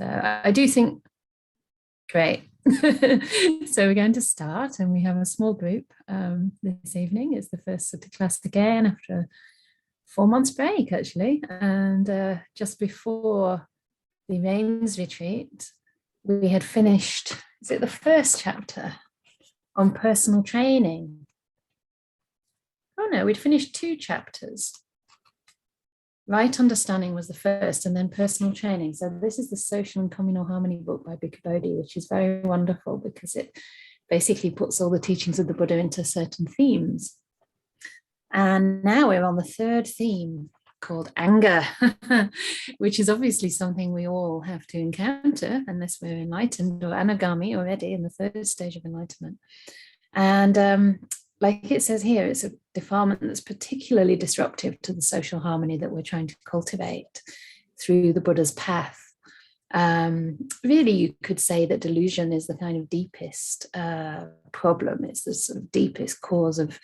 So I do think, great. So we're going to start, and we have a small group this evening. It's the first Sutta class again after a 4 months break, actually. And just before the rains retreat, we had finished, is it the first chapter on personal training? Oh no, we'd finished 2 chapters. Right understanding was the first, and then personal training. So this is the Social and Communal Harmony book by Bhikkhu Bodhi, which is very wonderful because it basically puts all the teachings of the Buddha into certain themes. And now we're on the 3rd theme called anger, which is obviously something we all have to encounter unless we're enlightened or anagami already in the 3rd stage of enlightenment. And like it says here, it's a defilement that's particularly disruptive to the social harmony that we're trying to cultivate through the Buddha's path. Really, you could say that delusion is the kind of deepest problem. It's the sort of deepest cause of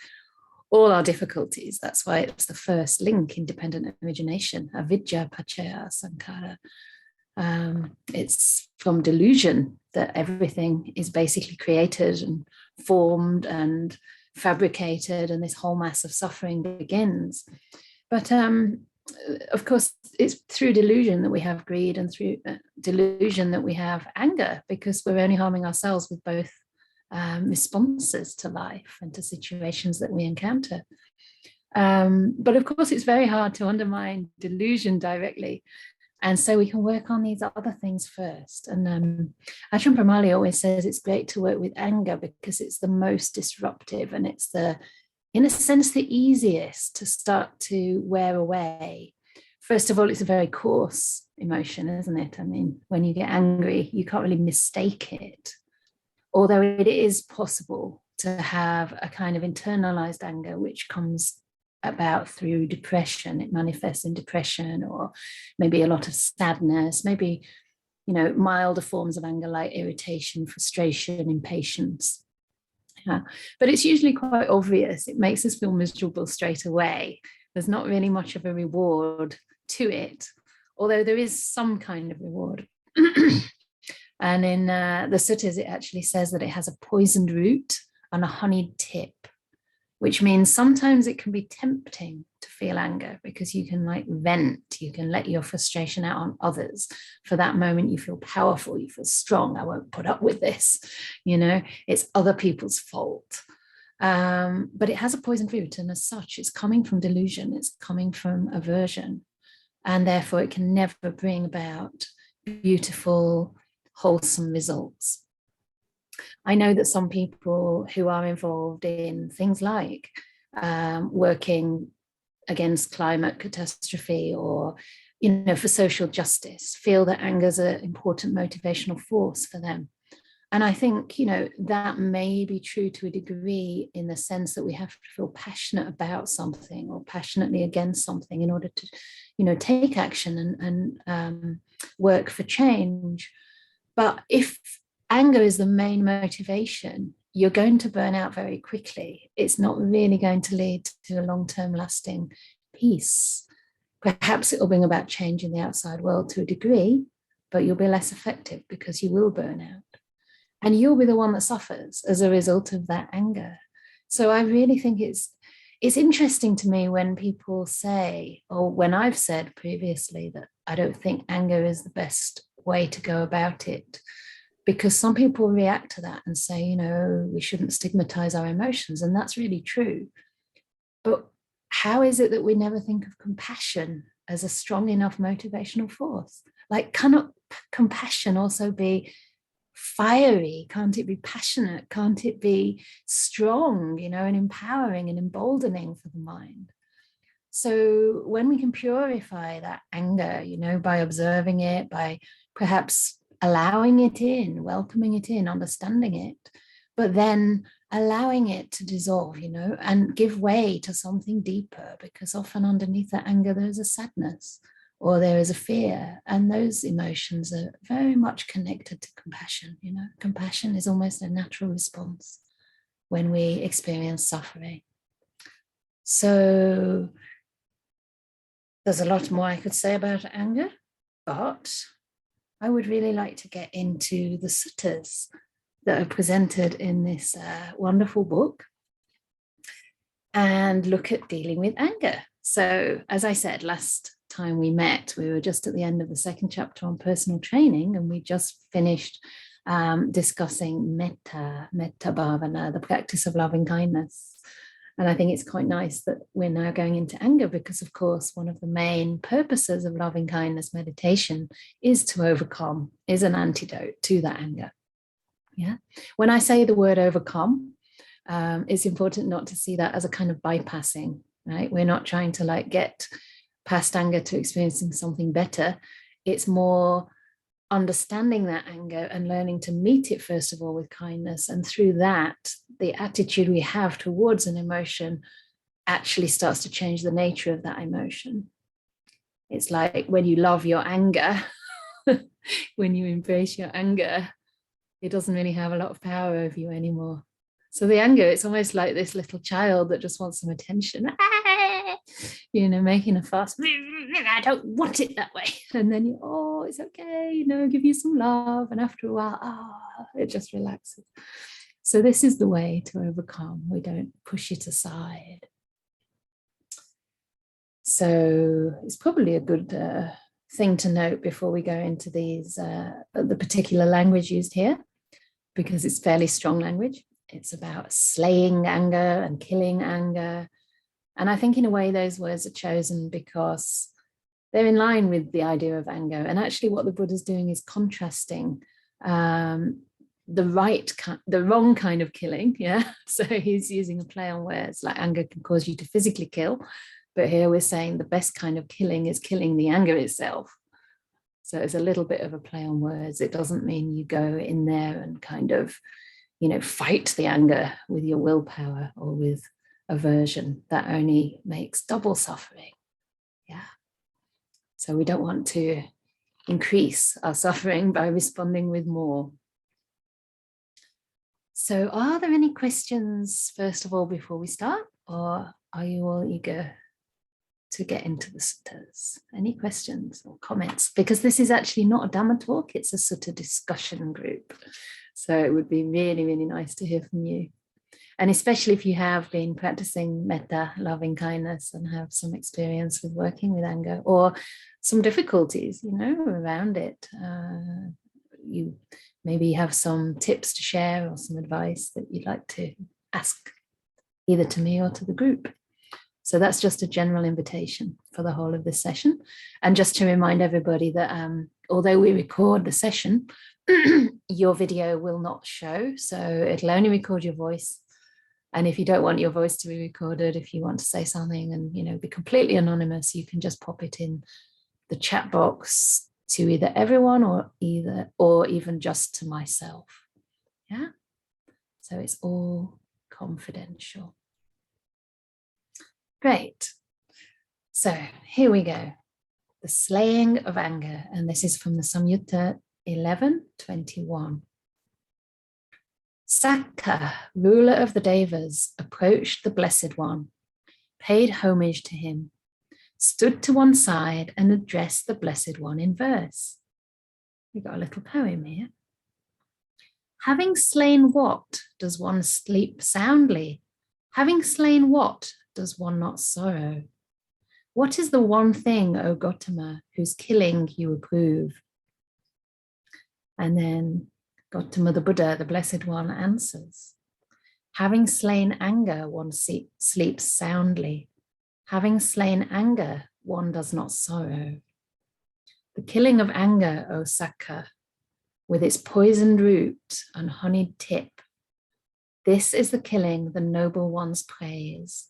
all our difficulties. That's why it's the first link in dependent origination, avidya paccaya sankhara. It's from delusion that everything is basically created and formed and fabricated, and this whole mass of suffering begins. But of course, it's through delusion that we have greed, and through delusion that we have anger, because we're only harming ourselves with both responses to life and to situations that we encounter. But of course, it's very hard to undermine delusion directly. And so we can work on these other things first. And Ajahn Brahmali always says it's great to work with anger because it's the most disruptive, and it's in a sense, the easiest to start to wear away. First of all, it's a very coarse emotion, isn't it? I mean, when you get angry, you can't really mistake it. Although it is possible to have a kind of internalized anger, which comes about through depression. It manifests in depression, or maybe a lot of sadness, maybe, milder forms of anger like irritation, frustration, impatience. Yeah. But it's usually quite obvious. It makes us feel miserable straight away. There's not really much of a reward to it, although there is some kind of reward. And in the suttas, it actually says that it has a poisoned root and a honeyed tip, which means sometimes it can be tempting to feel anger because you can vent, you can let your frustration out on others. For that moment, you feel powerful, you feel strong. I won't put up with this. It's other people's fault. But it has a poisoned root, and as such, it's coming from delusion, it's coming from aversion. And therefore, it can never bring about beautiful, wholesome results. I know that some people who are involved in things like working against climate catastrophe or, for social justice, feel that anger is an important motivational force for them. And I think, that may be true to a degree, in the sense that we have to feel passionate about something or passionately against something in order to, take action and work for change. But if anger is the main motivation, you're going to burn out very quickly. It's not really going to lead to a long-term lasting peace. Perhaps it will bring about change in the outside world to a degree, but you'll be less effective because you will burn out. And you'll be the one that suffers as a result of that anger. So I really think it's interesting to me when people say, or when I've said previously, that I don't think anger is the best way to go about it. Because some people react to that and say, we shouldn't stigmatize our emotions. And that's really true. But how is it that we never think of compassion as a strong enough motivational force? Cannot compassion also be fiery? Can't it be passionate? Can't it be strong, and empowering and emboldening for the mind? So when we can purify that anger, by observing it, by perhaps allowing it in, welcoming it in, understanding it, but then allowing it to dissolve, and give way to something deeper, because often underneath that anger, there's a sadness or there is a fear, and those emotions are very much connected to compassion. Compassion is almost a natural response when we experience suffering. So there's a lot more I could say about anger, but I would really like to get into the suttas that are presented in this wonderful book and look at dealing with anger. So, as I said, last time we met, we were just at the end of the second chapter on personal training, and we just finished discussing metta bhavana, the practice of loving kindness. And I think it's quite nice that we're now going into anger because, of course, one of the main purposes of loving kindness meditation is to overcome, is an antidote to that anger. Yeah. When I say the word overcome, it's important not to see that as a kind of bypassing, right? We're not trying to like get past anger to experiencing something better. It's more understanding that anger and learning to meet it, first of all, with kindness. And through that, the attitude we have towards an emotion actually starts to change the nature of that emotion. It's like when you love your anger, when you embrace your anger, it doesn't really have a lot of power over you anymore. So the anger, it's almost like this little child that just wants some attention, making a fuss. I don't want it that way. And then it's okay, give you some love. And after a while, it just relaxes. So this is the way to overcome. We don't push it aside. So it's probably a good thing to note before we go into these, the particular language used here, because it's fairly strong language. It's about slaying anger and killing anger. And I think in a way those words are chosen because they're in line with the idea of anger. And actually what the Buddha's doing is contrasting the wrong kind of killing. Yeah. So he's using a play on words, like anger can cause you to physically kill. But here we're saying the best kind of killing is killing the anger itself. So it's a little bit of a play on words. It doesn't mean you go in there and kind of, fight the anger with your willpower or with aversion. That only makes double suffering. Yeah. So we don't want to increase our suffering by responding with more. So are there any questions, first of all, before we start? Or are you all eager to get into the suttas? Any questions or comments? Because this is actually not a Dhamma talk, it's a sutta discussion group. So it would be really, really nice to hear from you. And especially if you have been practicing metta, loving kindness, and have some experience with working with anger or some difficulties, around it. You maybe have some tips to share or some advice that you'd like to ask either to me or to the group. So that's just a general invitation for the whole of this session. And just to remind everybody that although we record the session, your video will not show. So it'll only record your voice. And if you don't want your voice to be recorded, if you want to say something and, be completely anonymous, you can just pop it in the chat box to either everyone or even just to myself. Yeah. So it's all confidential. Great. So here we go. The slaying of anger. And this is from the Samyutta 11:21. Sakka, ruler of the Devas, approached the Blessed One, paid homage to him, stood to one side and addressed the Blessed One in verse. We've got a little poem here. Having slain what, does one sleep soundly? Having slain what, does one not sorrow? What is the one thing, O Gautama, whose killing you approve? And then Gautama the Buddha, the Blessed One, answers, having slain anger, one sleeps soundly. Having slain anger, one does not sorrow. The killing of anger, O Sakka, with its poisoned root and honeyed tip, this is the killing the noble ones praise.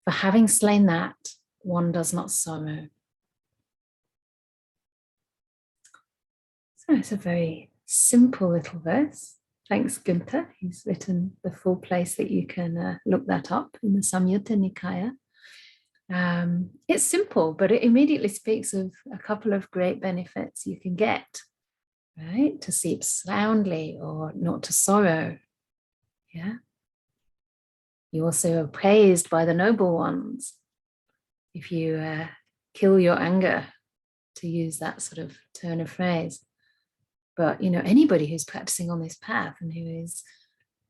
For having slain that, one does not sorrow. So it's a very simple little verse. Thanks, Gunther. He's written the full place that you can look that up in the Samyutta Nikaya. It's simple, but it immediately speaks of a couple of great benefits you can get, right? To sleep soundly or not to sorrow. Yeah. You also are praised by the noble ones. If you kill your anger, to use that sort of turn of phrase. But, you know, anybody who's practicing on this path and who is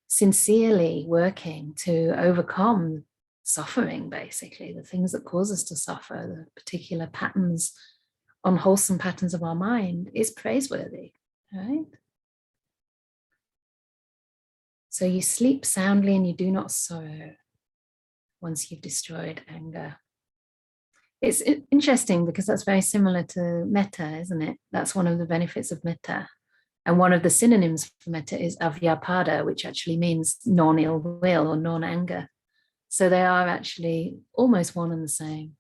sincerely working to overcome suffering, basically, the things that cause us to suffer, the particular patterns, unwholesome patterns of our mind, is praiseworthy, right? So you sleep soundly and you do not sorrow once you've destroyed anger. It's interesting because that's very similar to metta, isn't it? That's one of the benefits of metta. And one of the synonyms for metta is avyapada, which actually means non-ill will or non-anger. So they are actually almost one and the same.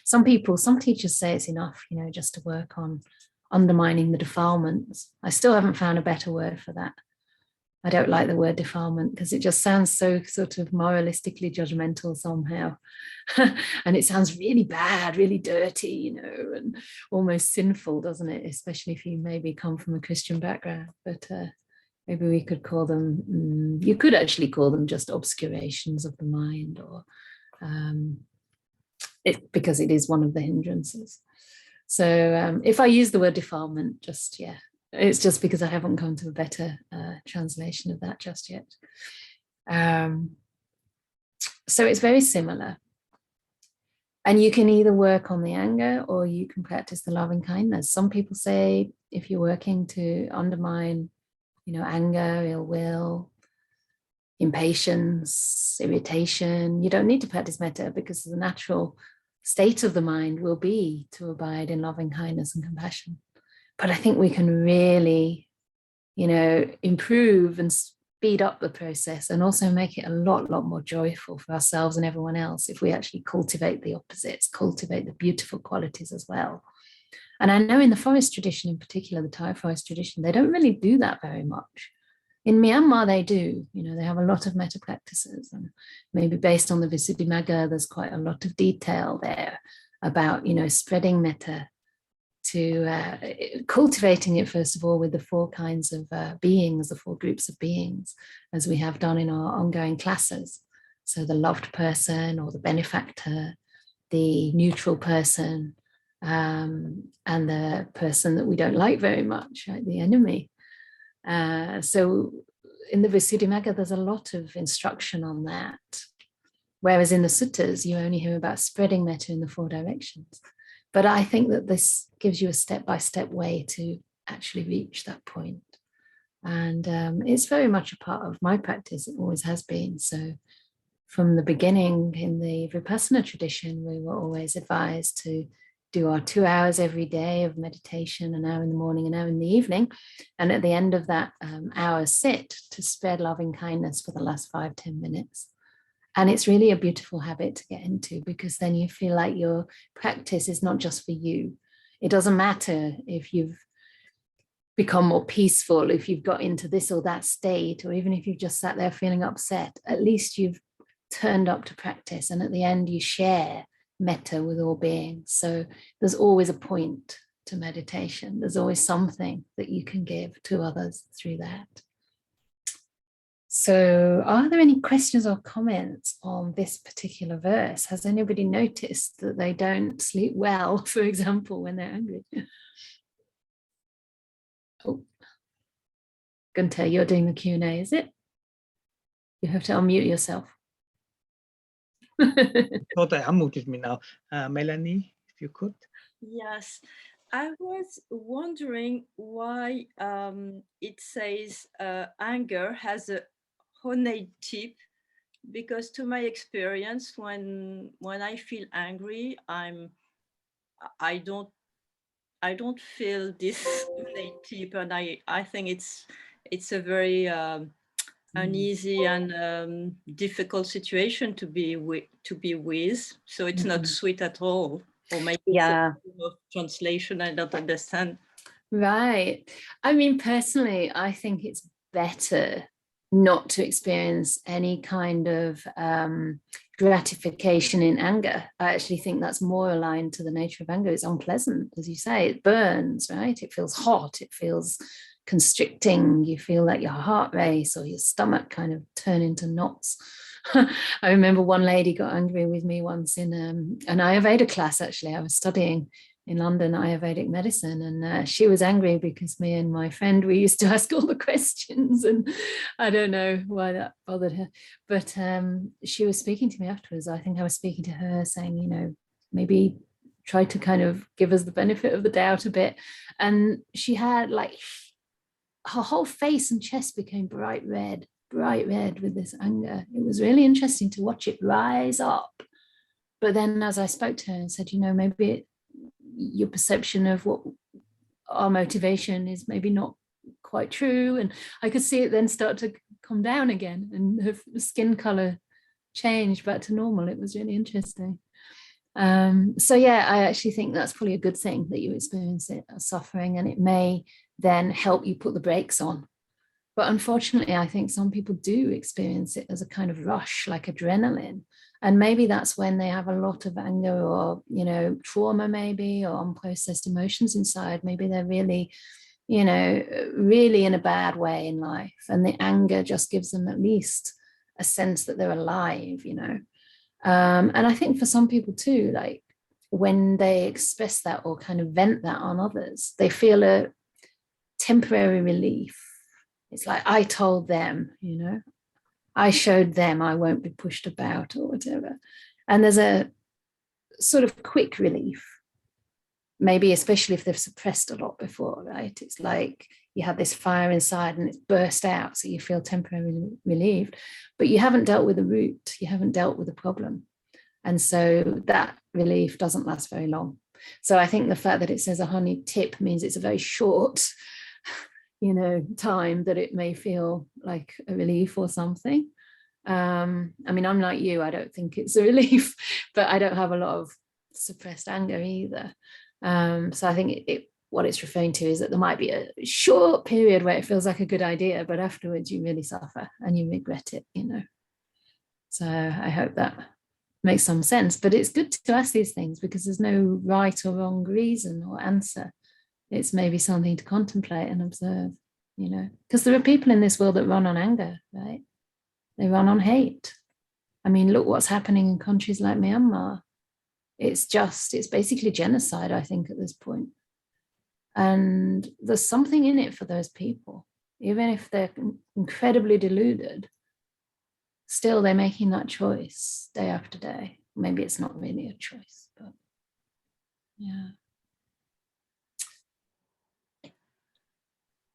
Some teachers say it's enough, you know, just to work on undermining the defilements. I still haven't found a better word for that. I don't like the word defilement because it just sounds so sort of moralistically judgmental somehow. And it sounds really bad, really dirty, you know, and almost sinful, doesn't it? Especially if you maybe come from a Christian background. But maybe we could call them, you could actually call them just obscurations of the mind, or because it is one of the hindrances. So if I use the word defilement, it's just because I haven't come to a better translation of that just yet. So it's very similar. And you can either work on the anger or you can practice the loving kindness. Some people say if you're working to undermine, you know, anger, ill will, impatience, irritation, you don't need to practice metta because the natural state of the mind will be to abide in loving kindness and compassion. But I think we can really, you know, improve and speed up the process and also make it a lot more joyful for ourselves and everyone else if we actually cultivate the opposites, cultivate the beautiful qualities as well. And I know in the forest tradition, in particular, the Thai forest tradition, they don't really do that very much. In Myanmar, they do. You know, they have a lot of metta practices, and maybe based on the Visuddhimagga, there's quite a lot of detail there about, you know, spreading metta, to cultivating it, first of all, with the four kinds of beings, the four groups of beings, as we have done in our ongoing classes. So the loved person or the benefactor, the neutral person, and the person that we don't like very much, right? The enemy. So in the Visuddhimagga, there's a lot of instruction on that. Whereas in the suttas, you only hear about spreading metta in the four directions. But I think that this gives you a step-by-step way to actually reach that point. And it's very much a part of my practice. It always has been. So from the beginning in the Vipassana tradition, we were always advised to do our 2 hours every day of meditation, an hour in the morning, an hour in the evening. And at the end of that hour sit, to spread loving kindness for the last 5-10 minutes. And it's really a beautiful habit to get into, because then you feel like your practice is not just for you. It doesn't matter if you've become more peaceful, if you've got into this or that state, or even if you've just sat there feeling upset, at least you've turned up to practice. And at the end, you share metta with all beings. So there's always a point to meditation. There's always something that you can give to others through that. So are there any questions or comments on this particular verse? Has anybody noticed that they don't sleep well, for example, when they're angry? Oh, Gunter, you're doing the Q&A, is it? You have to unmute yourself. Thought I unmuted me now. Melanie, if you could. Yes, I was wondering why it says anger has a honey tip, because to my experience, when I feel angry, I don't feel this honey tip, and I think it's a very uneasy and difficult situation to be with. So it's not sweet at all. Or maybe it's a translation I don't understand. Right. I mean, personally, I think it's better not to experience any kind of gratification in anger. I actually think that's more aligned to the nature of anger. It's unpleasant, as you say, it burns, right? It feels hot, it feels constricting, you feel like your heart race or your stomach kind of turn into knots. I remember one lady got angry with me once in an Ayurveda class, actually. I was studying in London, Ayurvedic medicine, and she was angry because me and my friend, we used to ask all the questions, and I don't know why that bothered her, but she was speaking to me afterwards. I think I was speaking to her saying, you know, maybe try to kind of give us the benefit of the doubt a bit. And she had like, her whole face and chest became bright red with this anger. It was really interesting to watch it rise up. But then as I spoke to her and said, you know, maybe your perception of what our motivation is maybe not quite true. And I could see it then start to come down again, and her skin color changed back to normal. It was really interesting. So yeah, I actually think that's probably a good thing that you experience it as suffering, and it may then help you put the brakes on. But unfortunately, I think some people do experience it as a kind of rush, like adrenaline. And maybe that's when they have a lot of anger or, you know, trauma maybe, or unprocessed emotions inside. Maybe they're really, you know, really in a bad way in life. And the anger just gives them at least a sense that they're alive, you know. And I think for some people too, like when they express that or kind of vent that on others, they feel a temporary relief. It's like, I told them, you know, I showed them I won't be pushed about or whatever. And there's a sort of quick relief, maybe especially if they've suppressed a lot before, right? It's like you have this fire inside and it's burst out, so you feel temporarily relieved, but you haven't dealt with the root, you haven't dealt with the problem. And so that relief doesn't last very long. So I think the fact that it says a honey tip means it's a very short, you know, time that it may feel like a relief or something. I mean, I'm like you, I don't think it's a relief, but I don't have a lot of suppressed anger either. So I think what it's referring to is that there might be a short period where it feels like a good idea, but afterwards you really suffer and you regret it, you know. So I hope that makes some sense. But it's good to ask these things because there's no right or wrong reason or answer. It's maybe something to contemplate and observe, you know, because there are people in this world that run on anger, right? They run on hate. I mean, look what's happening in countries like Myanmar. It's basically genocide, I think, at this point. And there's something in it for those people, even if they're incredibly deluded, still they're making that choice day after day. Maybe it's not really a choice, but yeah.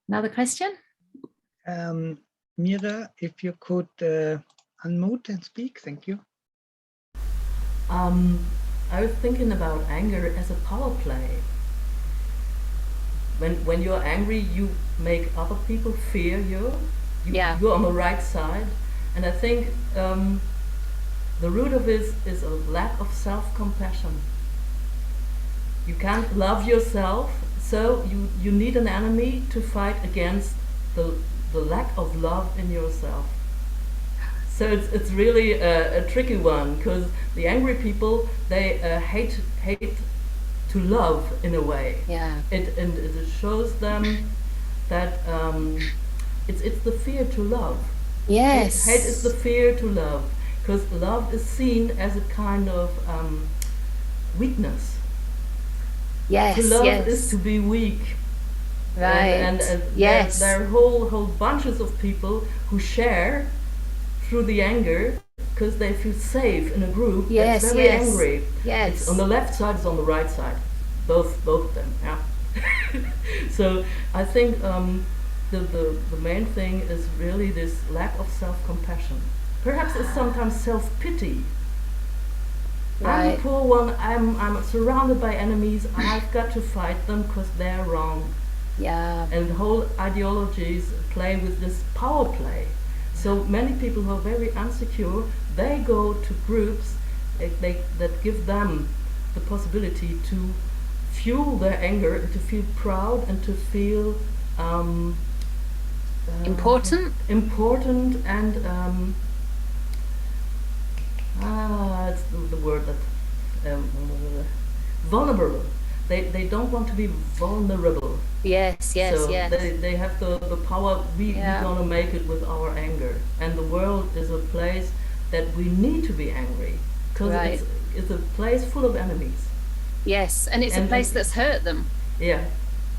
Another question? Mira, if you could unmute and speak, thank you. I was thinking about anger as a power play. When you're angry, you make other people fear you. You're on the right side. And I think the root of it is a lack of self-compassion. You can't love yourself, so you need an enemy to fight against the lack of love in yourself. So it's really a tricky one, because the angry people, they hate to love in a way. Yeah. It shows them that it's the fear to love. Yes. Hate is the fear to love, because love is seen as a kind of weakness. Yes. To love yes. is to be weak. Right. And yes. there are whole bunches of people who share through the anger because they feel safe in a group that's very angry. Yes. It's on the left side, it's on the right side. Both of them, yeah. So I think the main thing is really this lack of self-compassion. Perhaps it's sometimes self-pity. Right. I'm the poor one, I'm surrounded by enemies, I've got to fight them because they're wrong. Yeah. And whole ideologies play with this power play. So many people who are very insecure, they go to groups that give them the possibility to fuel their anger and to feel proud and to feel important and it's the word that vulnerable. They don't want to be vulnerable. Yes. So they have the power. We're gonna make it with our anger, and the world is a place that we need to be angry, because it's a place full of enemies. Yes, and it's a place that's hurt them. Yeah,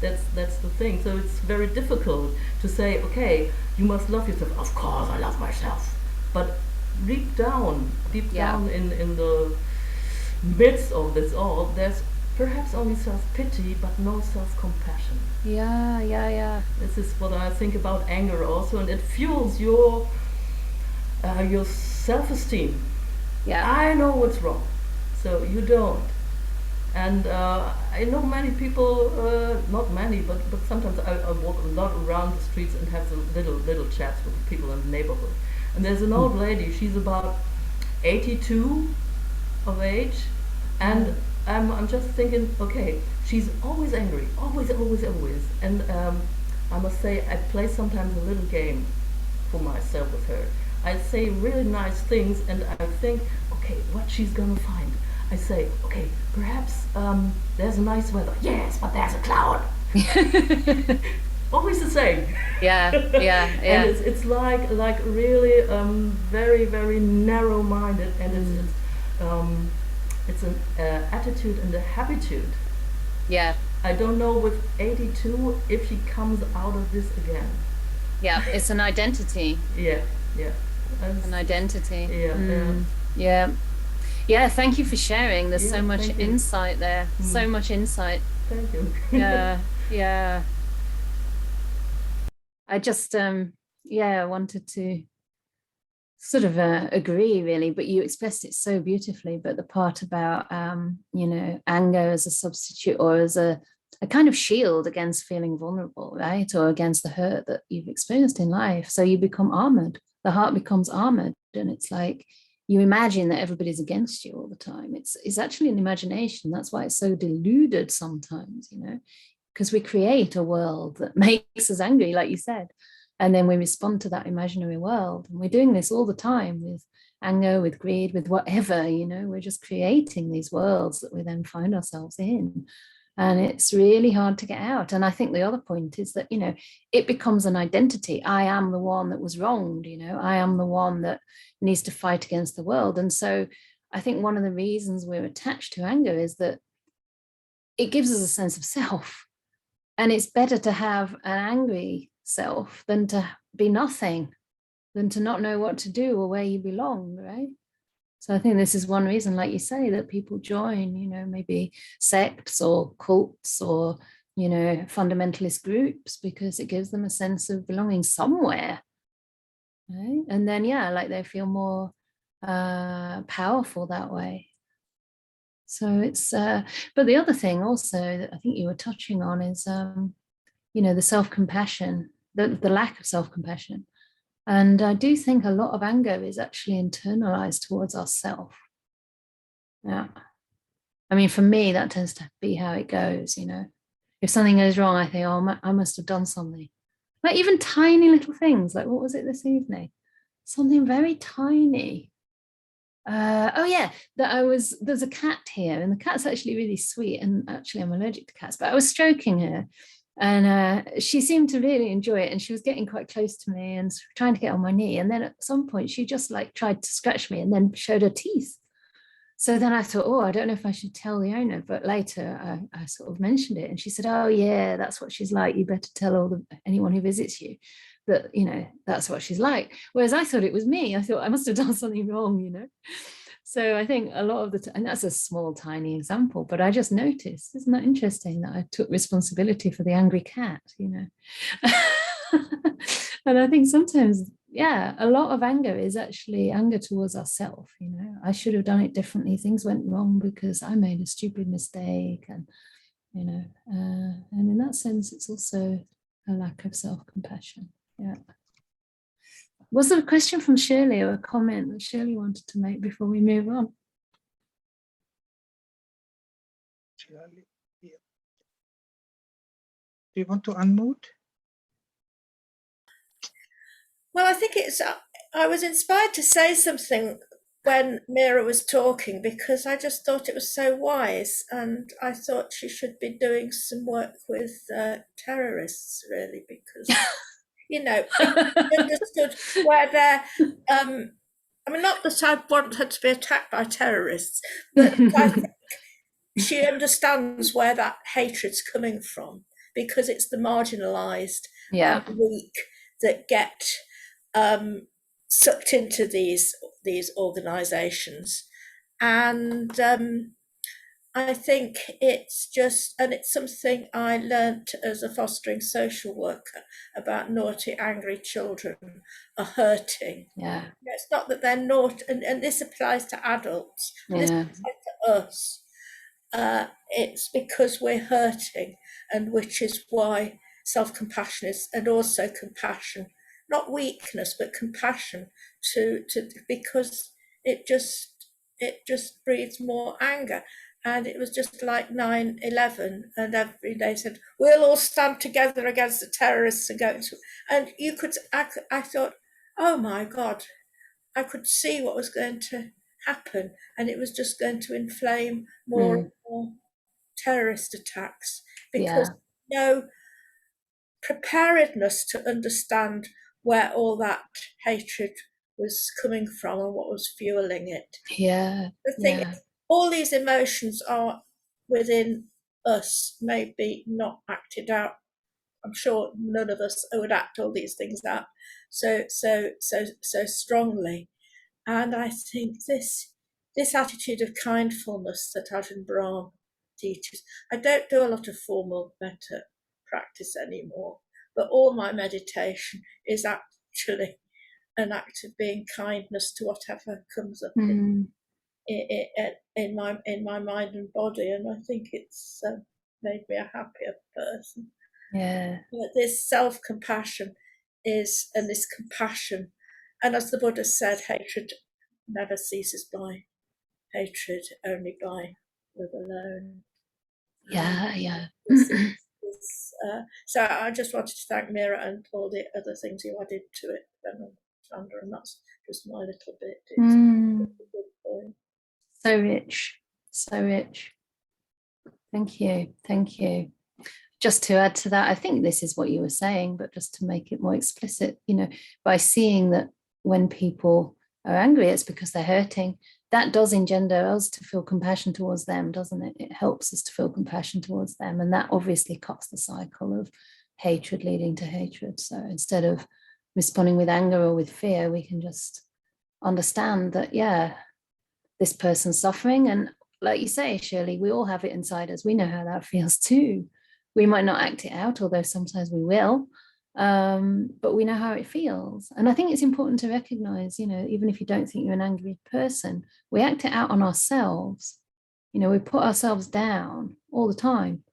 that's the thing. So it's very difficult to say, okay, you must love yourself. Of course, I love myself. But deep down in the midst of this all, there's perhaps only self-pity, but no self-compassion. Yeah. This is what I think about anger also, and it fuels your self-esteem. Yeah. I know what's wrong, so you don't. And I know many people, not many, but sometimes I walk a lot around the streets and have the little chats with the people in the neighborhood. And there's an old lady, she's about 82 of age, and I'm just thinking, okay, she's always angry, always. And I must say, I play sometimes a little game for myself with her. I say really nice things, and I think, okay, what she's gonna find. I say, okay, perhaps there's a nice weather. Yes, but there's a cloud. Always the same. Yeah. And it's like really very, very narrow-minded, and it's an attitude and a habitude. Yeah. I don't know with 82 if she comes out of this again. Yeah, it's an identity. Yeah. An identity. Yeah. Yeah, thank you for sharing. There's so much thank you. insight there. So much insight. Thank you. Yeah. I just wanted to sort of agree really, but you expressed it so beautifully. But the part about anger as a substitute or as a kind of shield against feeling vulnerable, right? Or against the hurt that you've experienced in life. So you become armored. The heart becomes armored, and it's like you imagine that everybody's against you all the time. It's actually an imagination. That's why it's so deluded sometimes, because we create a world that makes us angry, like you said, and then we respond to that imaginary world. And we're doing this all the time with anger, with greed, with whatever, we're just creating these worlds that we then find ourselves in. And it's really hard to get out. And I think the other point is that, it becomes an identity. I am the one that was wronged, I am the one that needs to fight against the world. And so I think one of the reasons we're attached to anger is that it gives us a sense of self. And it's better to have an angry self than to be nothing, than to not know what to do or where you belong, right? So I think this is one reason, like you say, that people join, maybe sects or cults or, fundamentalist groups, because it gives them a sense of belonging somewhere. Right? And then, like they feel more powerful that way. So it's, but the other thing also that I think you were touching on is, the self-compassion, the lack of self-compassion. And I do think a lot of anger is actually internalized towards ourselves. Yeah. I mean, for me, that tends to be how it goes, If something goes wrong, I think, oh, I must have done something. Like even tiny little things, like what was it this evening? Something very tiny. There's a cat here, and the cat's actually really sweet, and actually I'm allergic to cats, but I was stroking her. And she seemed to really enjoy it, and she was getting quite close to me and trying to get on my knee. And then at some point she just tried to scratch me and then showed her teeth. So then I thought, I don't know if I should tell the owner, but later I sort of mentioned it, and she said, oh yeah, that's what she's like. You better tell anyone who visits you that, that's what she's like. Whereas I thought it was me. I thought I must have done something wrong, So I think a lot of the time, and that's a small, tiny example, but I just noticed, isn't that interesting that I took responsibility for the angry cat, And I think sometimes, a lot of anger is actually anger towards ourselves, I should have done it differently. Things went wrong because I made a stupid mistake. And, and in that sense, it's also a lack of self-compassion. Yeah. Was there a question from Shirley or a comment that Shirley wanted to make before we move on? Shirley, yeah. Do you want to unmute? Well, I think I was inspired to say something when Mira was talking, because I just thought it was so wise, and I thought she should be doing some work with terrorists, really, because understood where they're. I mean, not that I want her to be attacked by terrorists, but I think she understands where that hatred's coming from, because it's the marginalized and the weak that get sucked into these organizations. And I think it's just, and it's something I learnt as a fostering social worker about naughty, angry children are hurting. Yeah. It's not that they're naughty, and this applies to adults, this applies to us. It's because we're hurting, and which is why self-compassion is, and also compassion, not weakness, but compassion, to because it just breeds more anger. And it was just like 9/11, and every day said, we'll all stand together against the terrorists and go to, and you could, I thought, oh my God, I could see what was going to happen, and it was just going to inflame more and more terrorist attacks, because no preparedness to understand where all that hatred was coming from and what was fueling it. The thing is, all these emotions are within us, maybe not acted out. I'm sure none of us would act all these things out so strongly. And I think this attitude of kindfulness that Ajahn Brahm teaches. I don't do a lot of formal metta practice anymore, but all my meditation is actually an act of being kindness to whatever comes up in my mind and body, and I think it's made me a happier person. But this self-compassion is, and this compassion, and as the Buddha said, hatred never ceases by hatred, only by love alone. So I just wanted to thank Mira and all the other things you added to it, Canda, and that's just my little bit. It's a good point. So rich, so rich. Thank you. Just to add to that, I think this is what you were saying, but just to make it more explicit, by seeing that when people are angry, it's because they're hurting. That does engender us to feel compassion towards them, doesn't it? It helps us to feel compassion towards them. And that obviously cuts the cycle of hatred leading to hatred. So instead of responding with anger or with fear, we can just understand that, this person's suffering. And like you say, Shirley, we all have it inside us. We know how that feels too. We might not act it out, although sometimes we will, but we know how it feels. And I think it's important to recognize, even if you don't think you're an angry person, we act it out on ourselves. We put ourselves down all the time.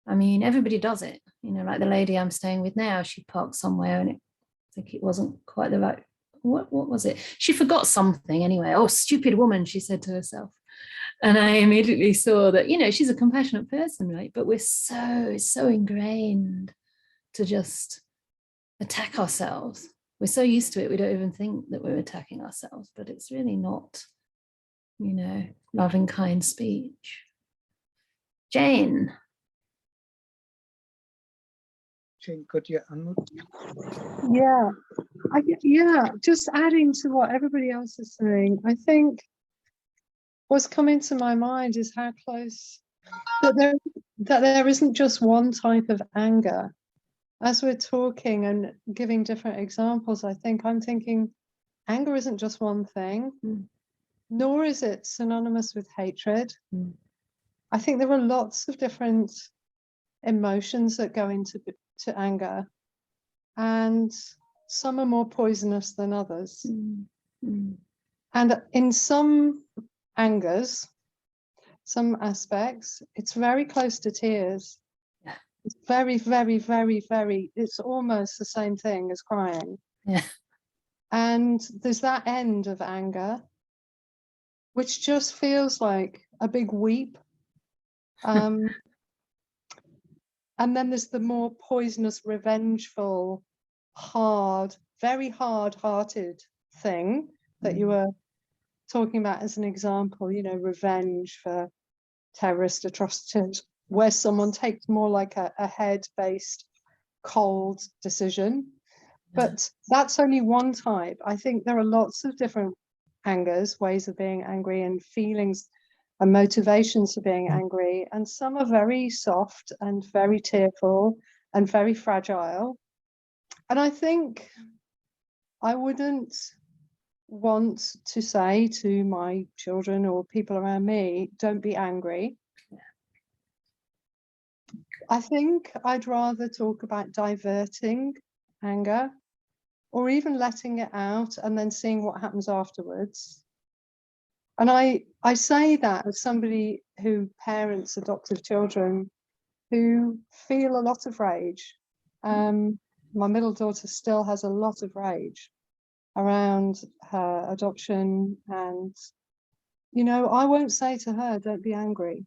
I mean, everybody does it. Like the lady I'm staying with now, she parked somewhere and I think it wasn't quite the right, what was it? She forgot something anyway. Oh, stupid woman, she said to herself. And I immediately saw that, she's a compassionate person, right? But we're so ingrained to just attack ourselves. We're so used to it, we don't even think that we're attacking ourselves, but it's really not, loving, kind speech. Jane. Jane, could you unmute? Yeah, just adding to what everybody else is saying, I think what's coming to my mind is how close that there isn't just one type of anger. As we're talking and giving different examples, I think I'm thinking anger isn't just one thing, nor is it synonymous with hatred. I think there are lots of different emotions that go into anger, and some are more poisonous than others. And in some angers, some aspects, it's very close to tears. It's very, very, very, very, it's almost the same thing as crying. And there's that end of anger, which just feels like a big weep. And then there's the more poisonous, revengeful, hard, very hard-hearted thing that you were talking about as an example, revenge for terrorist atrocities, where someone takes more like a head-based, cold decision. But that's only one type. I think there are lots of different angers, ways of being angry, and feelings and motivations for being angry. And some are very soft and very tearful and very fragile. And I think I wouldn't want to say to my children or people around me, don't be angry. I think I'd rather talk about diverting anger or even letting it out and then seeing what happens afterwards. And I say that as somebody who parents adoptive children who feel a lot of rage. My middle daughter still has a lot of rage around her adoption, and I won't say to her, don't be angry.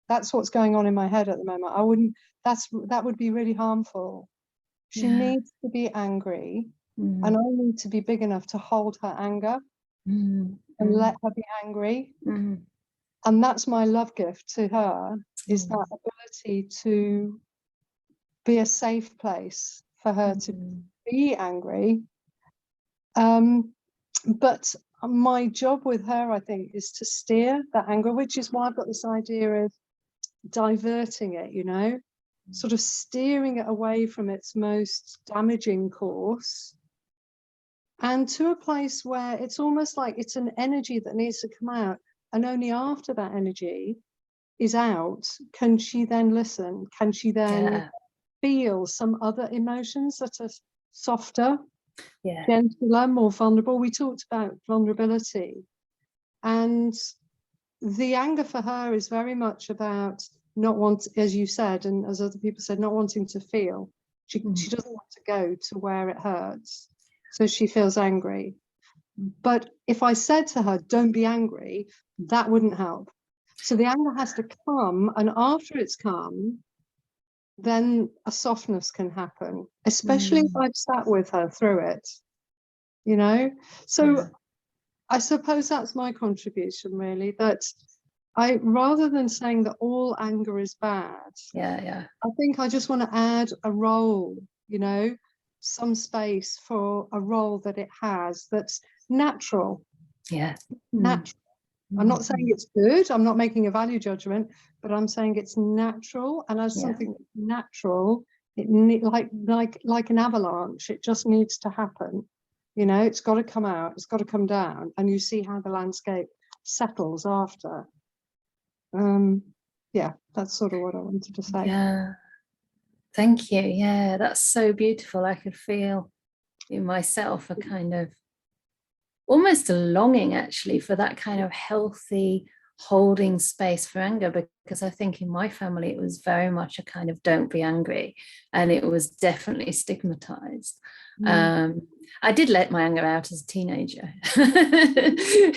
That's what's going on in my head at the moment. I wouldn't, that would be really harmful. She needs to be angry, and I need to be big enough to hold her anger and let her be angry. And that's my love gift to her, is that ability to be a safe place for her to be angry. But my job with her, I think, is to steer that anger, which is why I've got this idea of diverting it, sort of steering it away from its most damaging course and to a place where it's almost like it's an energy that needs to come out. And only after that energy is out, can she then listen? Can she then feel some other emotions that are softer, gentler, more vulnerable? We talked about vulnerability, and the anger for her is very much about as you said, and as other people said, not wanting to feel. She doesn't want to go to where it hurts, so she feels angry. But if I said to her, don't be angry, that wouldn't help. So the anger has to come, and after it's come, then a softness can happen, especially if I've sat with her through it, So I suppose that's my contribution, really, that rather than saying that all anger is bad, I think I just want to add a role, some space for a role that it has that's natural. Natural. I'm not saying it's good, I'm not making a value judgment, but I'm saying it's natural, and as something natural, like an avalanche, it just needs to happen. It's got to come out, it's got to come down, and you see how the landscape settles after. That's sort of what I wanted to say. Thank you. That's so beautiful. I could feel in myself a kind of almost a longing, actually, for that kind of healthy holding space for anger, because I think in my family it was very much a kind of don't be angry, and it was definitely stigmatized. I did let my anger out as a teenager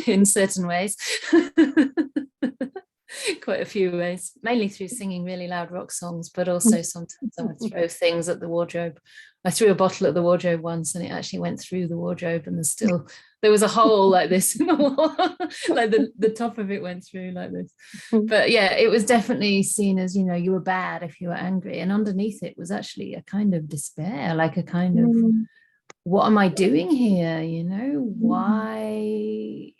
in certain ways. Quite a few ways, mainly through singing really loud rock songs, but also sometimes I would throw things at the wardrobe. I threw a bottle at the wardrobe once, and it actually went through the wardrobe, and there was a hole like this in the wall, like the top of it went through like this. But it was definitely seen as, you were bad if you were angry, and underneath it was actually a kind of despair, like a kind of, what am I doing here? Why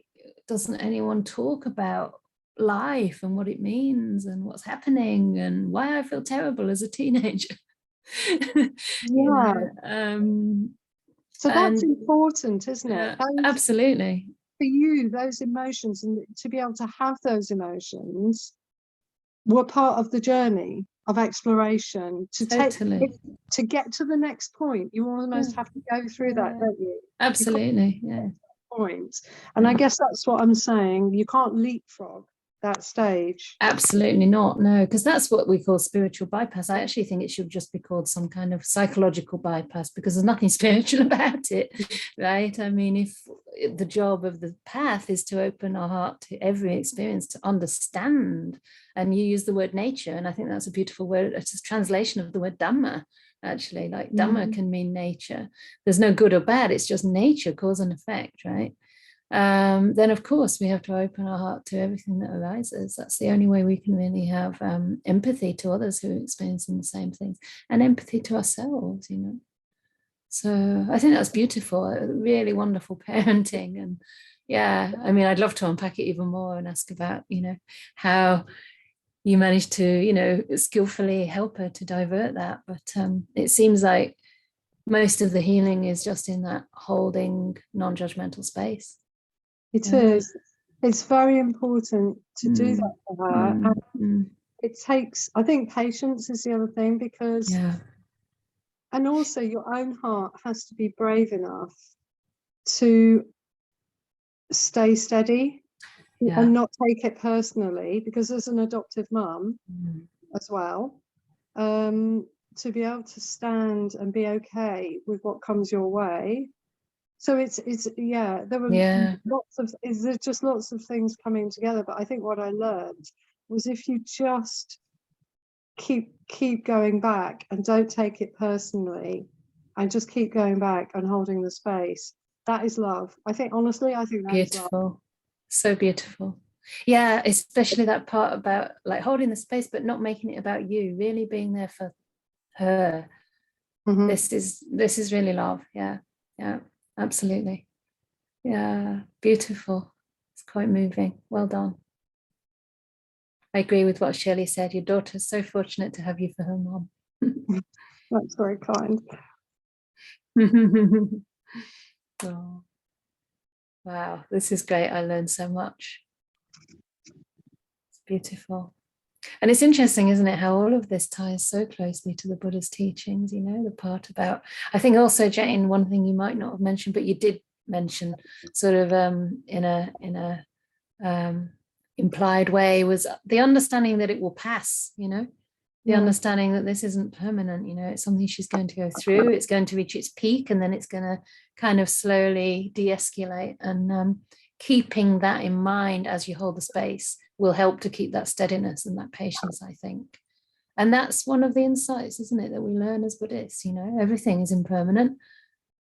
doesn't anyone talk about life and what it means and what's happening and why I feel terrible as a teenager? So that's important, isn't it? Absolutely. For you, those emotions, and to be able to have those emotions, were part of the journey of exploration. To get to the next point, you almost have to go through that, don't you? Absolutely. Point. And I guess that's what I'm saying. You can't leapfrog that stage. Absolutely not, no, because that's what we call spiritual bypass. I actually think it should just be called some kind of psychological bypass, because there's nothing spiritual about it, right? I mean, if the job of the path is to open our heart to every experience, to understand, and you use the word nature, and I think that's a beautiful word. It's a translation of the word Dhamma, actually. Like Dhamma can mean nature. There's no good or bad, it's just nature, cause and effect, right? Then of course we have to open our heart to everything that arises. That's the only way we can really have empathy to others who are experiencing the same things, and empathy to ourselves, So I think that's beautiful, really wonderful parenting, and Yeah, I mean, I'd love to unpack it even more and ask about, you know, how you managed to, you know, skillfully help her to divert that. But it seems like most of the healing is just in that holding non-judgmental space. It is. It's very important to do that for her. It takes, I think, patience is the other thing, because, and also your own heart has to be brave enough to stay steady and not take it personally, because as an adoptive mum as well, to be able to stand and be okay with what comes your way. So it's there were there's just lots of things coming together. But I think what I learned was, if you just keep going back and don't take it personally, and just keep going back and holding the space, that is love. I think, honestly, I think that is love. So beautiful. Yeah, especially that part about like holding the space but not making it about you, really being there for her. This is really love. Yeah, absolutely. Yeah, beautiful. It's quite moving. Well done. I agree with what Shirley said. Your daughter's so fortunate to have you for her mom. That's very kind. Oh. Wow, this is great. I learned so much. It's beautiful. And it's interesting, isn't it, how all of this ties so closely to the Buddha's teachings, you know, the part about, I think also, Jane, one thing you might not have mentioned, but you did mention sort of in a implied way, was the understanding that it will pass, you know, the understanding that this isn't permanent, you know, it's something she's going to go through, it's going to reach its peak, and then it's going to kind of slowly de-escalate. And keeping that in mind as you hold the space will help to keep that steadiness and that patience, I think. And that's one of the insights, isn't it, that we learn as Buddhists, you know, everything is impermanent.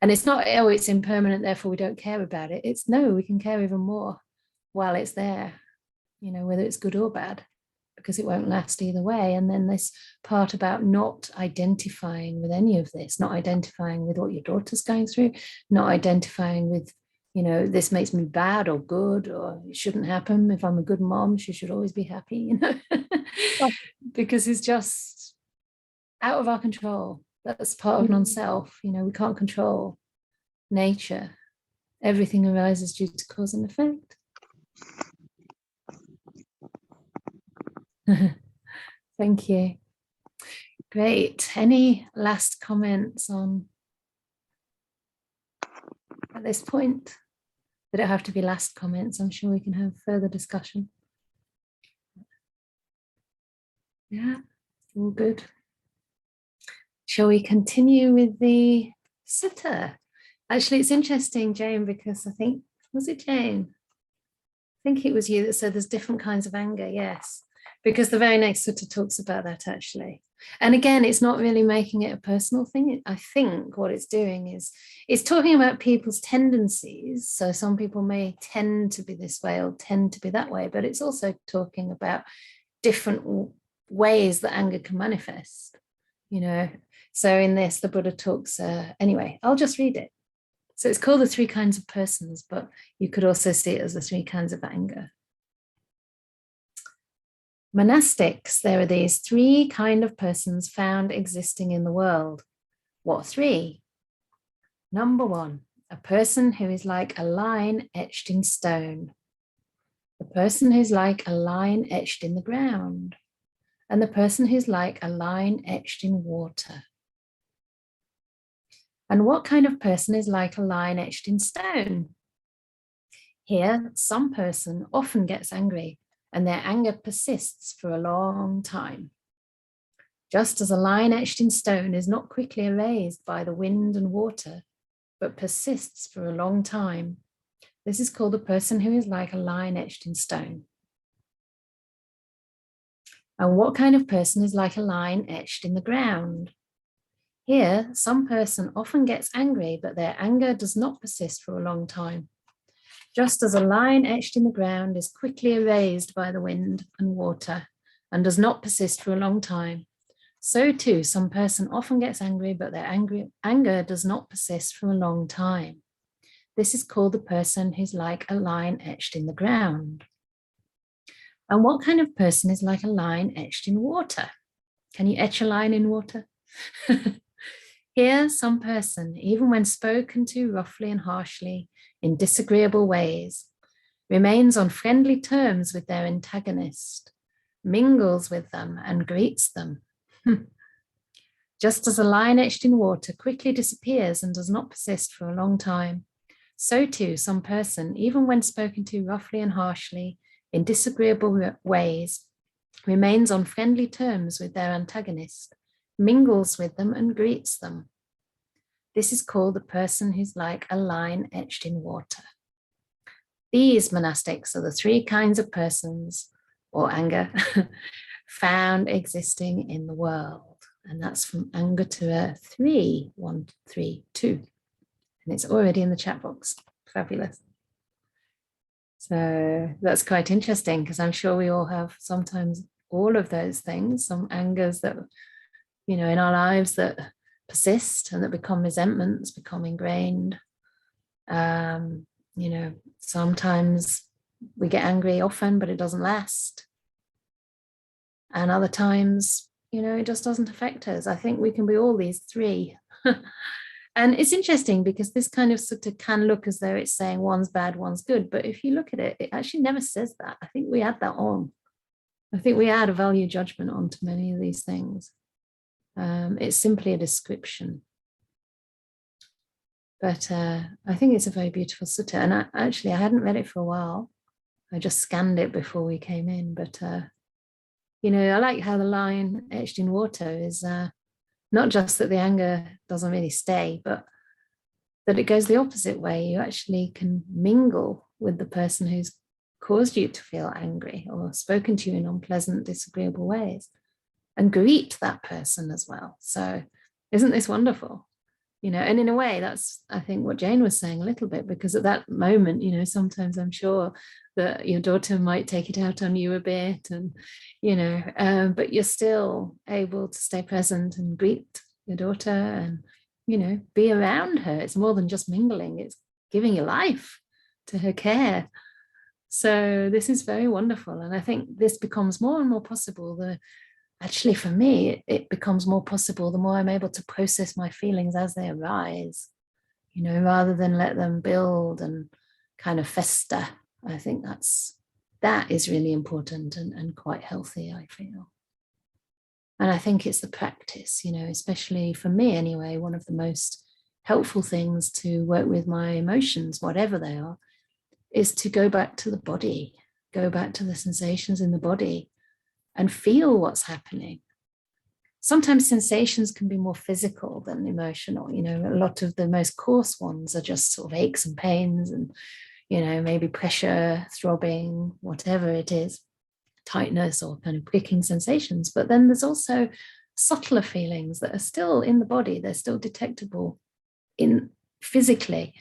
And it's not, oh, it's impermanent, therefore we don't care about it. It's no, we can care even more while it's there, you know, whether it's good or bad, because it won't last either way. And then this part about not identifying with any of this, not identifying with what your daughter's going through, not identifying with, you know, this makes me bad or good, or it shouldn't happen. If I'm a good mom, she should always be happy, you know, because it's just out of our control. That's part of non-self. You know, we can't control nature. Everything arises due to cause and effect. Thank you. Great. Any last comments on at this point? They don't have to be last comments. I'm sure we can have further discussion. Yeah, all good. Shall we continue with the Sutta? Actually, it's interesting, Jane, because I think, was it Jane? I think it was you that said there's different kinds of anger. Yes, because the very next Sutta talks about that, actually. And again, it's not really making it a personal thing. I think what it's doing is it's talking about people's tendencies. So some people may tend to be this way or tend to be that way, but it's also talking about different ways that anger can manifest, you know. So in this, the Buddha talks, anyway, I'll just read it. So it's called the 3 kinds of persons, but you could also see it as the 3 kinds of anger. Monastics, there are these 3 kinds of persons found existing in the world. What 3? Number 1, a person who is like a line etched in stone. The person who's like a line etched in the ground. And the person who's like a line etched in water. And what kind of person is like a line etched in stone? Here, some person often gets angry, and their anger persists for a long time. Just as a line etched in stone is not quickly erased by the wind and water, but persists for a long time, this is called a person who is like a line etched in stone. And what kind of person is like a line etched in the ground? Here, some person often gets angry, but their anger does not persist for a long time. Just as a line etched in the ground is quickly erased by the wind and water and does not persist for a long time, so too some person often gets angry, but their anger does not persist for a long time. This is called the person who's like a line etched in the ground. And what kind of person is like a line etched in water? Can you etch a line in water? Here, some person, even when spoken to roughly and harshly in disagreeable ways, remains on friendly terms with their antagonist, mingles with them and greets them. Just as a line etched in water quickly disappears and does not persist for a long time, so too some person, even when spoken to roughly and harshly in disagreeable ways, remains on friendly terms with their antagonist, mingles with them and greets them. This is called the person who's like a line etched in water. These monastics are the three kinds of persons, or anga, found existing in the world. And that's from Anguttara 3.132. And it's already in the chat box. Fabulous. So that's quite interesting, because I'm sure we all have sometimes all of those things, some angers that, in our lives that persist and that become resentments, become ingrained. Sometimes we get angry often, but it doesn't last. And other times, it just doesn't affect us. I think we can be all these three. And it's interesting because this kind of sutta can look as though it's saying one's bad, one's good. But if you look at it, it actually never says that. I think we add that on. I think we add a value judgment onto many of these things. It's simply a description. But I think it's a very beautiful sutta. And I hadn't read it for a while. I just scanned it before we came in. But, I like how the line etched in water is not just that the anger doesn't really stay, but that it goes the opposite way. You actually can mingle with the person who's caused you to feel angry or spoken to you in unpleasant, disagreeable ways, and greet that person as well. So isn't this wonderful? And in a way, that's, I think, what Jane was saying a little bit, because at that moment, sometimes I'm sure that your daughter might take it out on you a bit, and, but you're still able to stay present and greet your daughter and, be around her. It's more than just mingling, it's giving your life to her care. So this is very wonderful. And I think this becomes more and more possible. Actually, for me, it becomes more possible the more I'm able to process my feelings as they arise, rather than let them build and kind of fester. I think that is really important and quite healthy, I feel. And I think it's the practice, especially for me anyway, one of the most helpful things to work with my emotions, whatever they are, is to go back to the body, go back to the sensations in the body, and feel what's happening. Sometimes sensations can be more physical than emotional. A lot of the most coarse ones are just sort of aches and pains and, maybe pressure, throbbing, whatever it is, tightness or kind of pricking sensations. But then there's also subtler feelings that are still in the body. They're still detectable physically,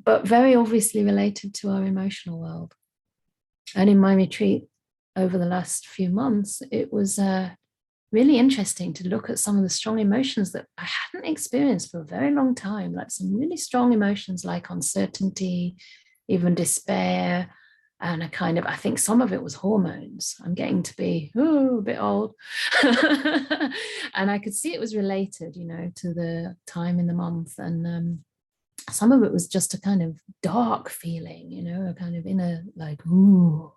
but very obviously related to our emotional world. And in my retreat, over the last few months, it was really interesting to look at some of the strong emotions that I hadn't experienced for a very long time, like some really strong emotions like uncertainty, even despair, and I think some of it was hormones. I'm getting to be a bit old. And I could see it was related, to the time in the month. And some of it was just a kind of dark feeling, a kind of inner like, ooh.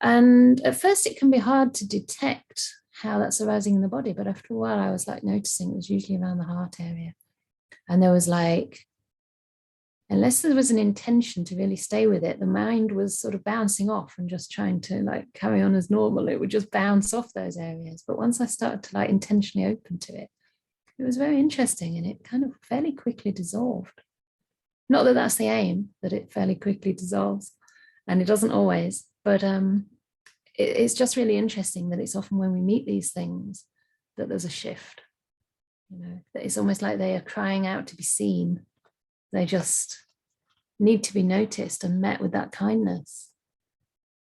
And at first it can be hard to detect how that's arising in the body, but after a while I was like noticing it was usually around the heart area. And there was like, unless there was an intention to really stay with it, the mind was sort of bouncing off and just trying to like carry on as normal. It would just bounce off those areas. But once I started to like intentionally open to it, it was very interesting, and it kind of fairly quickly dissolved. Not that that's the aim, that it fairly quickly dissolves, and it doesn't always, but it's just really interesting that it's often when we meet these things that there's a shift, that it's almost like they are crying out to be seen. They just need to be noticed and met with that kindness.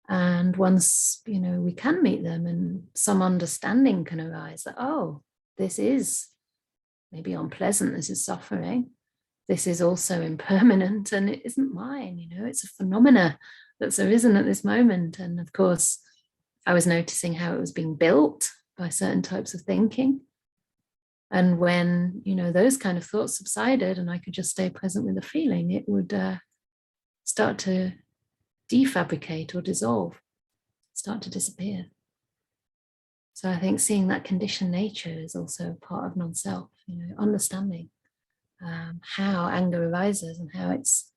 And once, we can meet them and some understanding can arise that, oh, this is maybe unpleasant, this is suffering, this is also impermanent and it isn't mine, you know, it's a phenomena that's arisen at this moment. And of course, I was noticing how it was being built by certain types of thinking. And when, you know, those kind of thoughts subsided and I could just stay present with the feeling, it would start to defabricate or dissolve, start to disappear. So I think seeing that conditioned nature is also part of non-self, you know, understanding how anger arises and how it's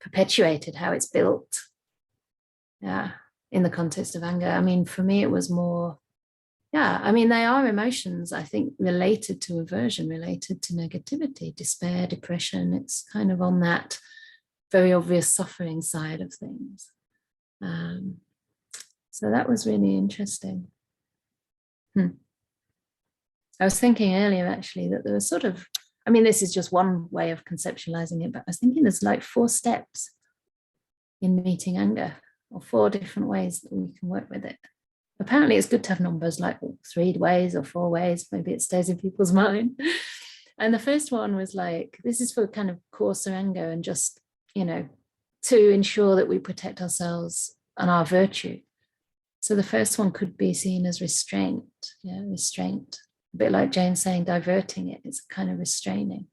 perpetuated, how it's built. Yeah, in the context of anger. I mean, for me, it was more, yeah, I mean, they are emotions, I think, related to aversion, related to negativity, despair, depression. It's kind of on that very obvious suffering side of things. So that was really interesting. I was thinking earlier, actually, that there was sort of, I mean, this is just one way of conceptualizing it, but I was thinking there's like 4 steps in meeting anger, or 4 different ways that we can work with it. Apparently it's good to have numbers like 3 ways or 4 ways, maybe it stays in people's mind. And the first one was like, this is for kind of coarser anger and just, you know, to ensure that we protect ourselves and our virtue. So the first one could be seen as restraint, yeah, restraint. A bit like Jane saying, diverting it, it's kind of restraining,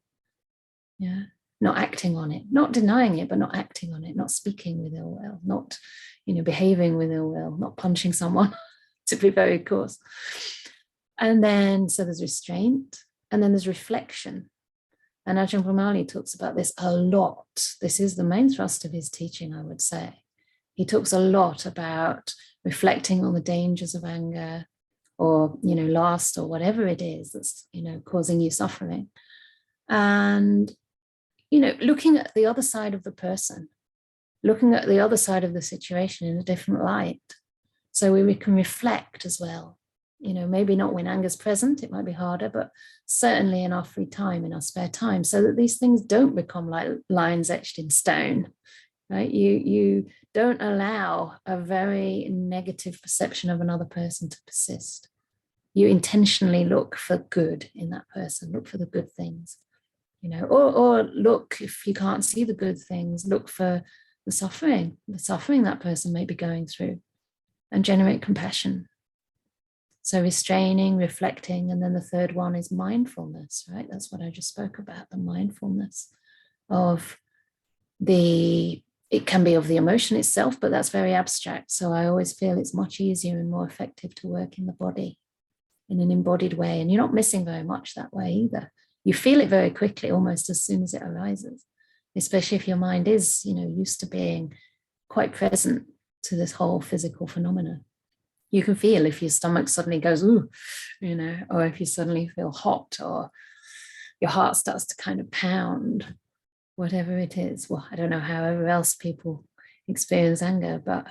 yeah, not acting on it, not denying it, but not acting on it, not speaking with ill will, not, you know, behaving with ill will, not punching someone, to be very coarse. And then, so there's restraint, and then there's reflection. And Ajahn Brahmali talks about this a lot. This is the main thrust of his teaching, I would say. He talks a lot about reflecting on the dangers of anger, or, you know, lust, or whatever it is that's, you know, causing you suffering. And, you know, looking at the other side of the person, looking at the other side of the situation in a different light. So we can reflect as well. You know, maybe not when anger's present, it might be harder, but certainly in our free time, in our spare time, so that these things don't become like lines etched in stone, right? You don't allow a very negative perception of another person to persist. You intentionally look for good in that person, look for the good things, you know, or look, if you can't see the good things, look for the suffering that person may be going through, and generate compassion. So restraining, reflecting, and then the third one is mindfulness, right? That's what I just spoke about, the mindfulness of it can be of the emotion itself, but that's very abstract. So I always feel it's much easier and more effective to work in the body in an embodied way. And you're not missing very much that way either. You feel it very quickly, almost as soon as it arises, especially if your mind is, you know, used to being quite present to this whole physical phenomena. You can feel if your stomach suddenly goes, ooh, you know, or if you suddenly feel hot, or your heart starts to kind of pound, whatever it is. Well, I don't know however else people experience anger, but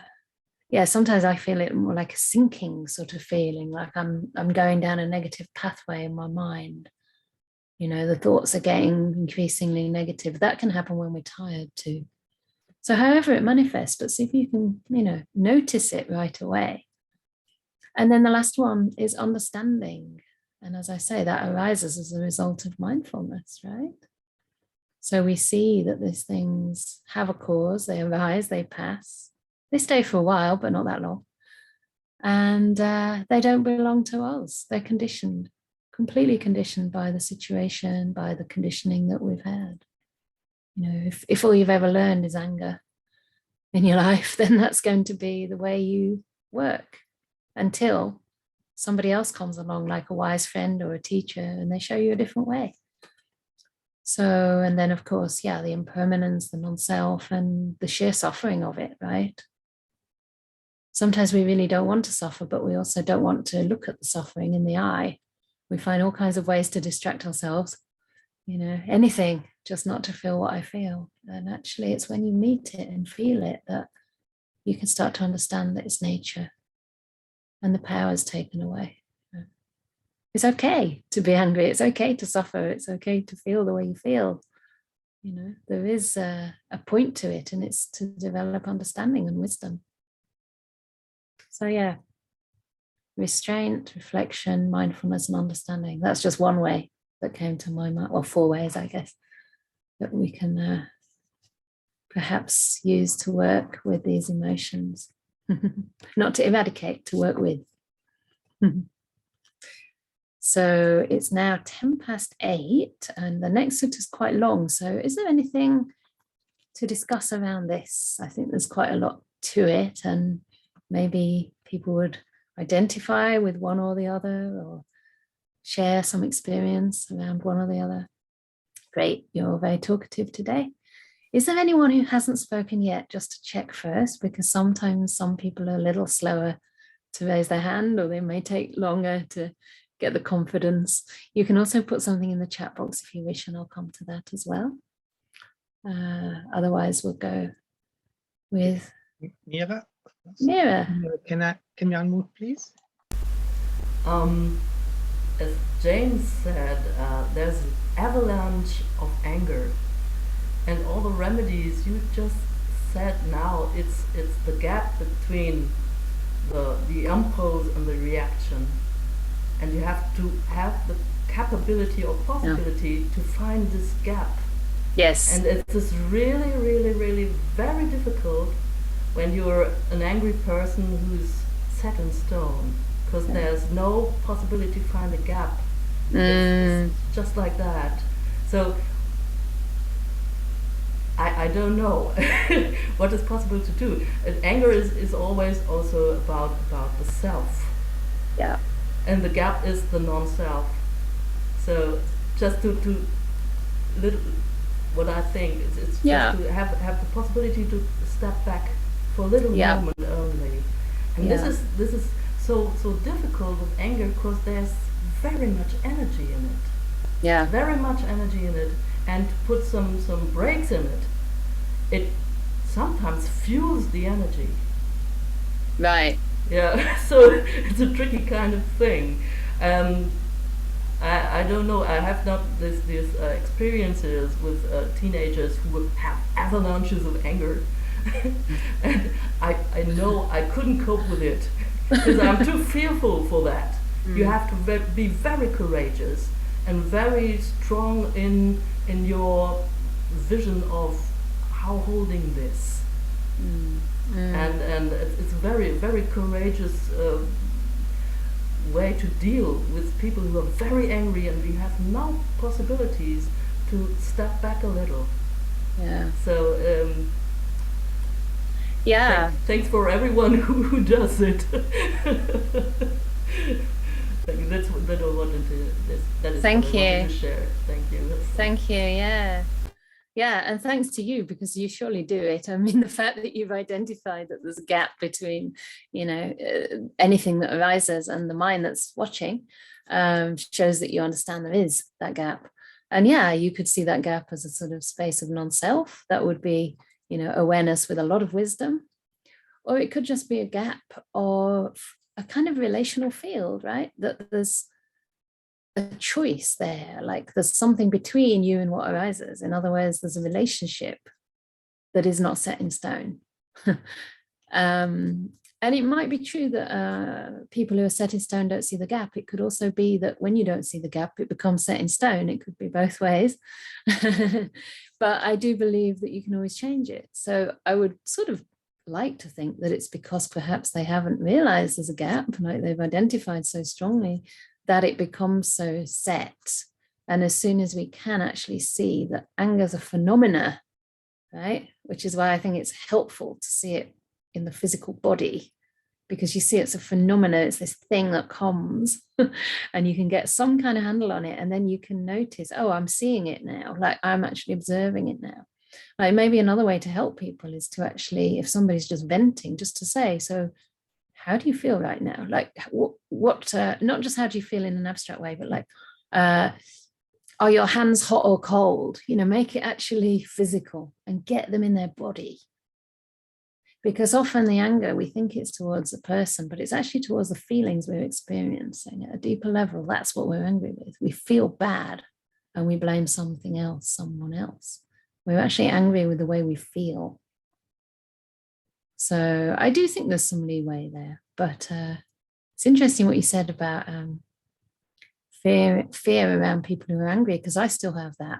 yeah, sometimes I feel it more like a sinking sort of feeling, like I'm going down a negative pathway in my mind. You know, the thoughts are getting increasingly negative. That can happen when we're tired too. So however it manifests, but see if you can, you know, notice it right away. And then the last one is understanding. And as I say, that arises as a result of mindfulness, right? So we see that these things have a cause, they arise, they pass. They stay for a while, but not that long. And they don't belong to us. They're conditioned, completely conditioned by the situation, by the conditioning that we've had. You know, if all you've ever learned is anger in your life, then that's going to be the way you work until somebody else comes along, like a wise friend or a teacher, and they show you a different way. So, and then of course, yeah, the impermanence, the non-self, and the sheer suffering of it, right? Sometimes we really don't want to suffer, but we also don't want to look at the suffering in the eye. We find all kinds of ways to distract ourselves, you know, anything, just not to feel what I feel. And actually, it's when you meet it and feel it that you can start to understand that it's nature and the power is taken away. It's okay to be angry. It's okay to suffer. It's okay to feel the way you feel. You know, there is a point to it, and it's to develop understanding and wisdom. So yeah, restraint, reflection, mindfulness, and understanding. That's just one way that came to my mind. Well, 4 ways, I guess. that we can perhaps use to work with these emotions. Not to eradicate, to work with. So it's now 8:10, and the next sutta is quite long. So is there anything to discuss around this? I think there's quite a lot to it, and maybe people would identify with one or the other, or share some experience around one or the other. Great, you're very talkative today. Is there anyone who hasn't spoken yet, just to check first, because sometimes some people are a little slower to raise their hand, or they may take longer to get the confidence. You can also put something in the chat box if you wish, and I'll come to that as well. Otherwise, we'll go with Mira. Mira. Can you unmute, please? As James said, there's an avalanche of anger, and all the remedies you just said now, it's the gap between the impulse and the reaction, and you have to have the capability or possibility to find this gap. Yes. And it is really, really, really very difficult when you're an angry person who's set in stone, because there's no possibility to find a gap. It's just like that. So I don't know what is possible to do. And anger is always also about the self. Yeah. And the gap is the non-self. So just to little, what I think it's just to have the possibility to step back for a little moment only. And this is so difficult with anger, because there's very much energy in it. Yeah. Very much energy in it, and to put some brakes in it, it sometimes fuels the energy. Right. Yeah. So it's a tricky kind of thing. I don't know. I have not these experiences with teenagers who would have avalanches of anger, and I know I couldn't cope with it, because I'm too fearful for that. You have to be very courageous and very strong in your vision of how holding this, and it's a very, very courageous way to deal with people who are very angry, and we have no possibilities to step back a little. Yeah. So thanks for everyone who does it. That's what I wanted to. That is Thank what I wanted you. to share. Thank you. Thank you. Yeah. Yeah, and thanks to you, because you surely do it. I mean, the fact that you've identified that there's a gap between, anything that arises and the mind that's watching, shows that you understand there is that gap. And yeah, you could see that gap as a sort of space of non-self. That would be, awareness with a lot of wisdom. Or it could just be a gap of a kind of relational field, right? That there's a choice there, like there's something between you and what arises. In other words, there's a relationship that is not set in stone. And it might be true that people who are set in stone don't see the gap. It could also be that when you don't see the gap, it becomes set in stone. It could be both ways. But I do believe that you can always change it. So I would sort of like to think that it's because perhaps they haven't realized there's a gap, like they've identified so strongly, that it becomes so set. And as soon as we can actually see that anger is a phenomena, right, which is why I think it's helpful to see it in the physical body, because you see it's a phenomena, it's this thing that comes and you can get some kind of handle on it, and then you can notice, oh, I'm seeing it now, like I'm actually observing it now. Like maybe another way to help people is to actually, if somebody's just venting, just to say, so how do you feel right now? Like what not just how do you feel in an abstract way, but like, are your hands hot or cold? Make it actually physical and get them in their body. Because often the anger, we think it's towards the person, but it's actually towards the feelings we're experiencing at a deeper level. That's what we're angry with. We feel bad and we blame something else, someone else. We're actually angry with the way we feel. So I do think there's some leeway there, but it's interesting what you said about fear around people who are angry, because I still have that.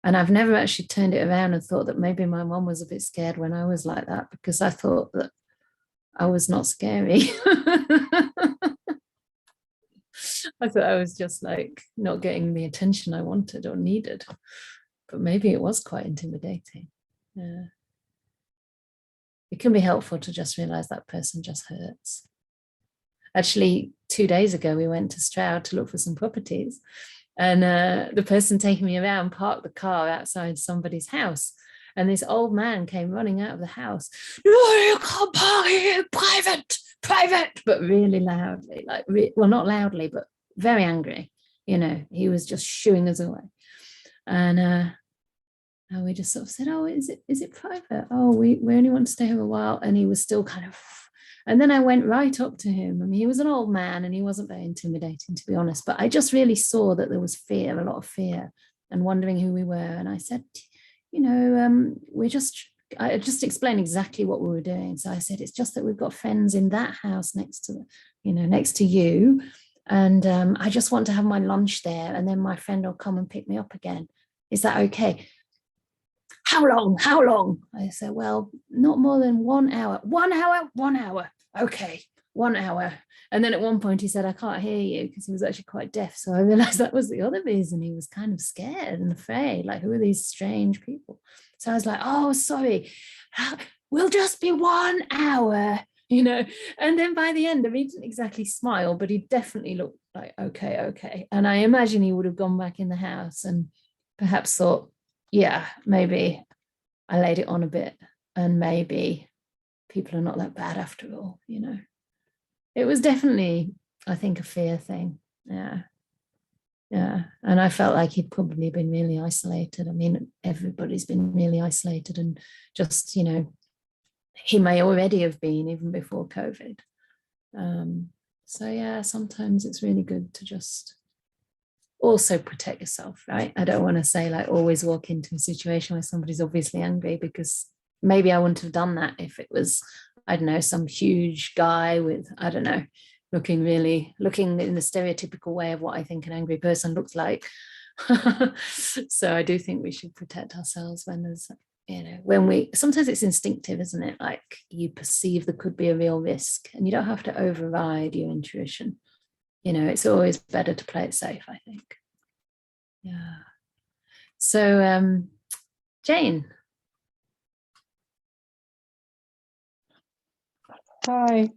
And I've never actually turned it around and thought that maybe my mom was a bit scared when I was like that, because I thought that I was not scary. I thought I was just like not getting the attention I wanted or needed. But maybe it was quite intimidating. Yeah. It can be helpful to just realize that person just hurts. Actually, 2 days ago, we went to Stroud to look for some properties. And the person taking me around parked the car outside somebody's house. And this old man came running out of the house. No, you can't park here, private, but really loudly. Like, well, not loudly, but very angry. You know, he was just shooing us away. And we just sort of said, oh, is it private? Oh, we only want to stay here a while. And he was still kind of, and then I went right up to him. I mean, he was an old man and he wasn't very intimidating, to be honest, but I just really saw that there was fear, a lot of fear, and wondering who we were. And I said, you know, I just explained exactly what we were doing. So I said, it's just that we've got friends in that house next to you. And I just want to have my lunch there. And then my friend will come and pick me up again. Is that okay? How long? I said, well, not more than 1 hour. 1 hour? 1 hour. Okay, 1 hour. And then at one point he said, I can't hear you, because he was actually quite deaf. So I realized that was the other reason. He was kind of scared and afraid, like, who are these strange people? So I was like, oh, sorry, we'll just be 1 hour, you know. And then by the end, I mean, he didn't exactly smile, but he definitely looked like, okay. And I imagine he would have gone back in the house and perhaps thought, yeah, maybe I laid it on a bit, and maybe people are not that bad after all, you know. It was definitely, I think, a fear thing. Yeah. And I felt like he'd probably been really isolated. I mean, everybody's been really isolated, and just, you know, he may already have been even before COVID. So yeah, sometimes it's really good to just also protect yourself, right? I don't want to say like always walk into a situation where somebody's obviously angry, because maybe I wouldn't have done that if it was, I don't know, some huge guy with, I don't know, looking in the stereotypical way of what I think an angry person looks like. So I do think we should protect ourselves when there's, you know, sometimes it's instinctive, isn't it? Like, you perceive there could be a real risk, and you don't have to override your intuition. You know, it's always better to play it safe, I think. Yeah. So, Jane. Hi.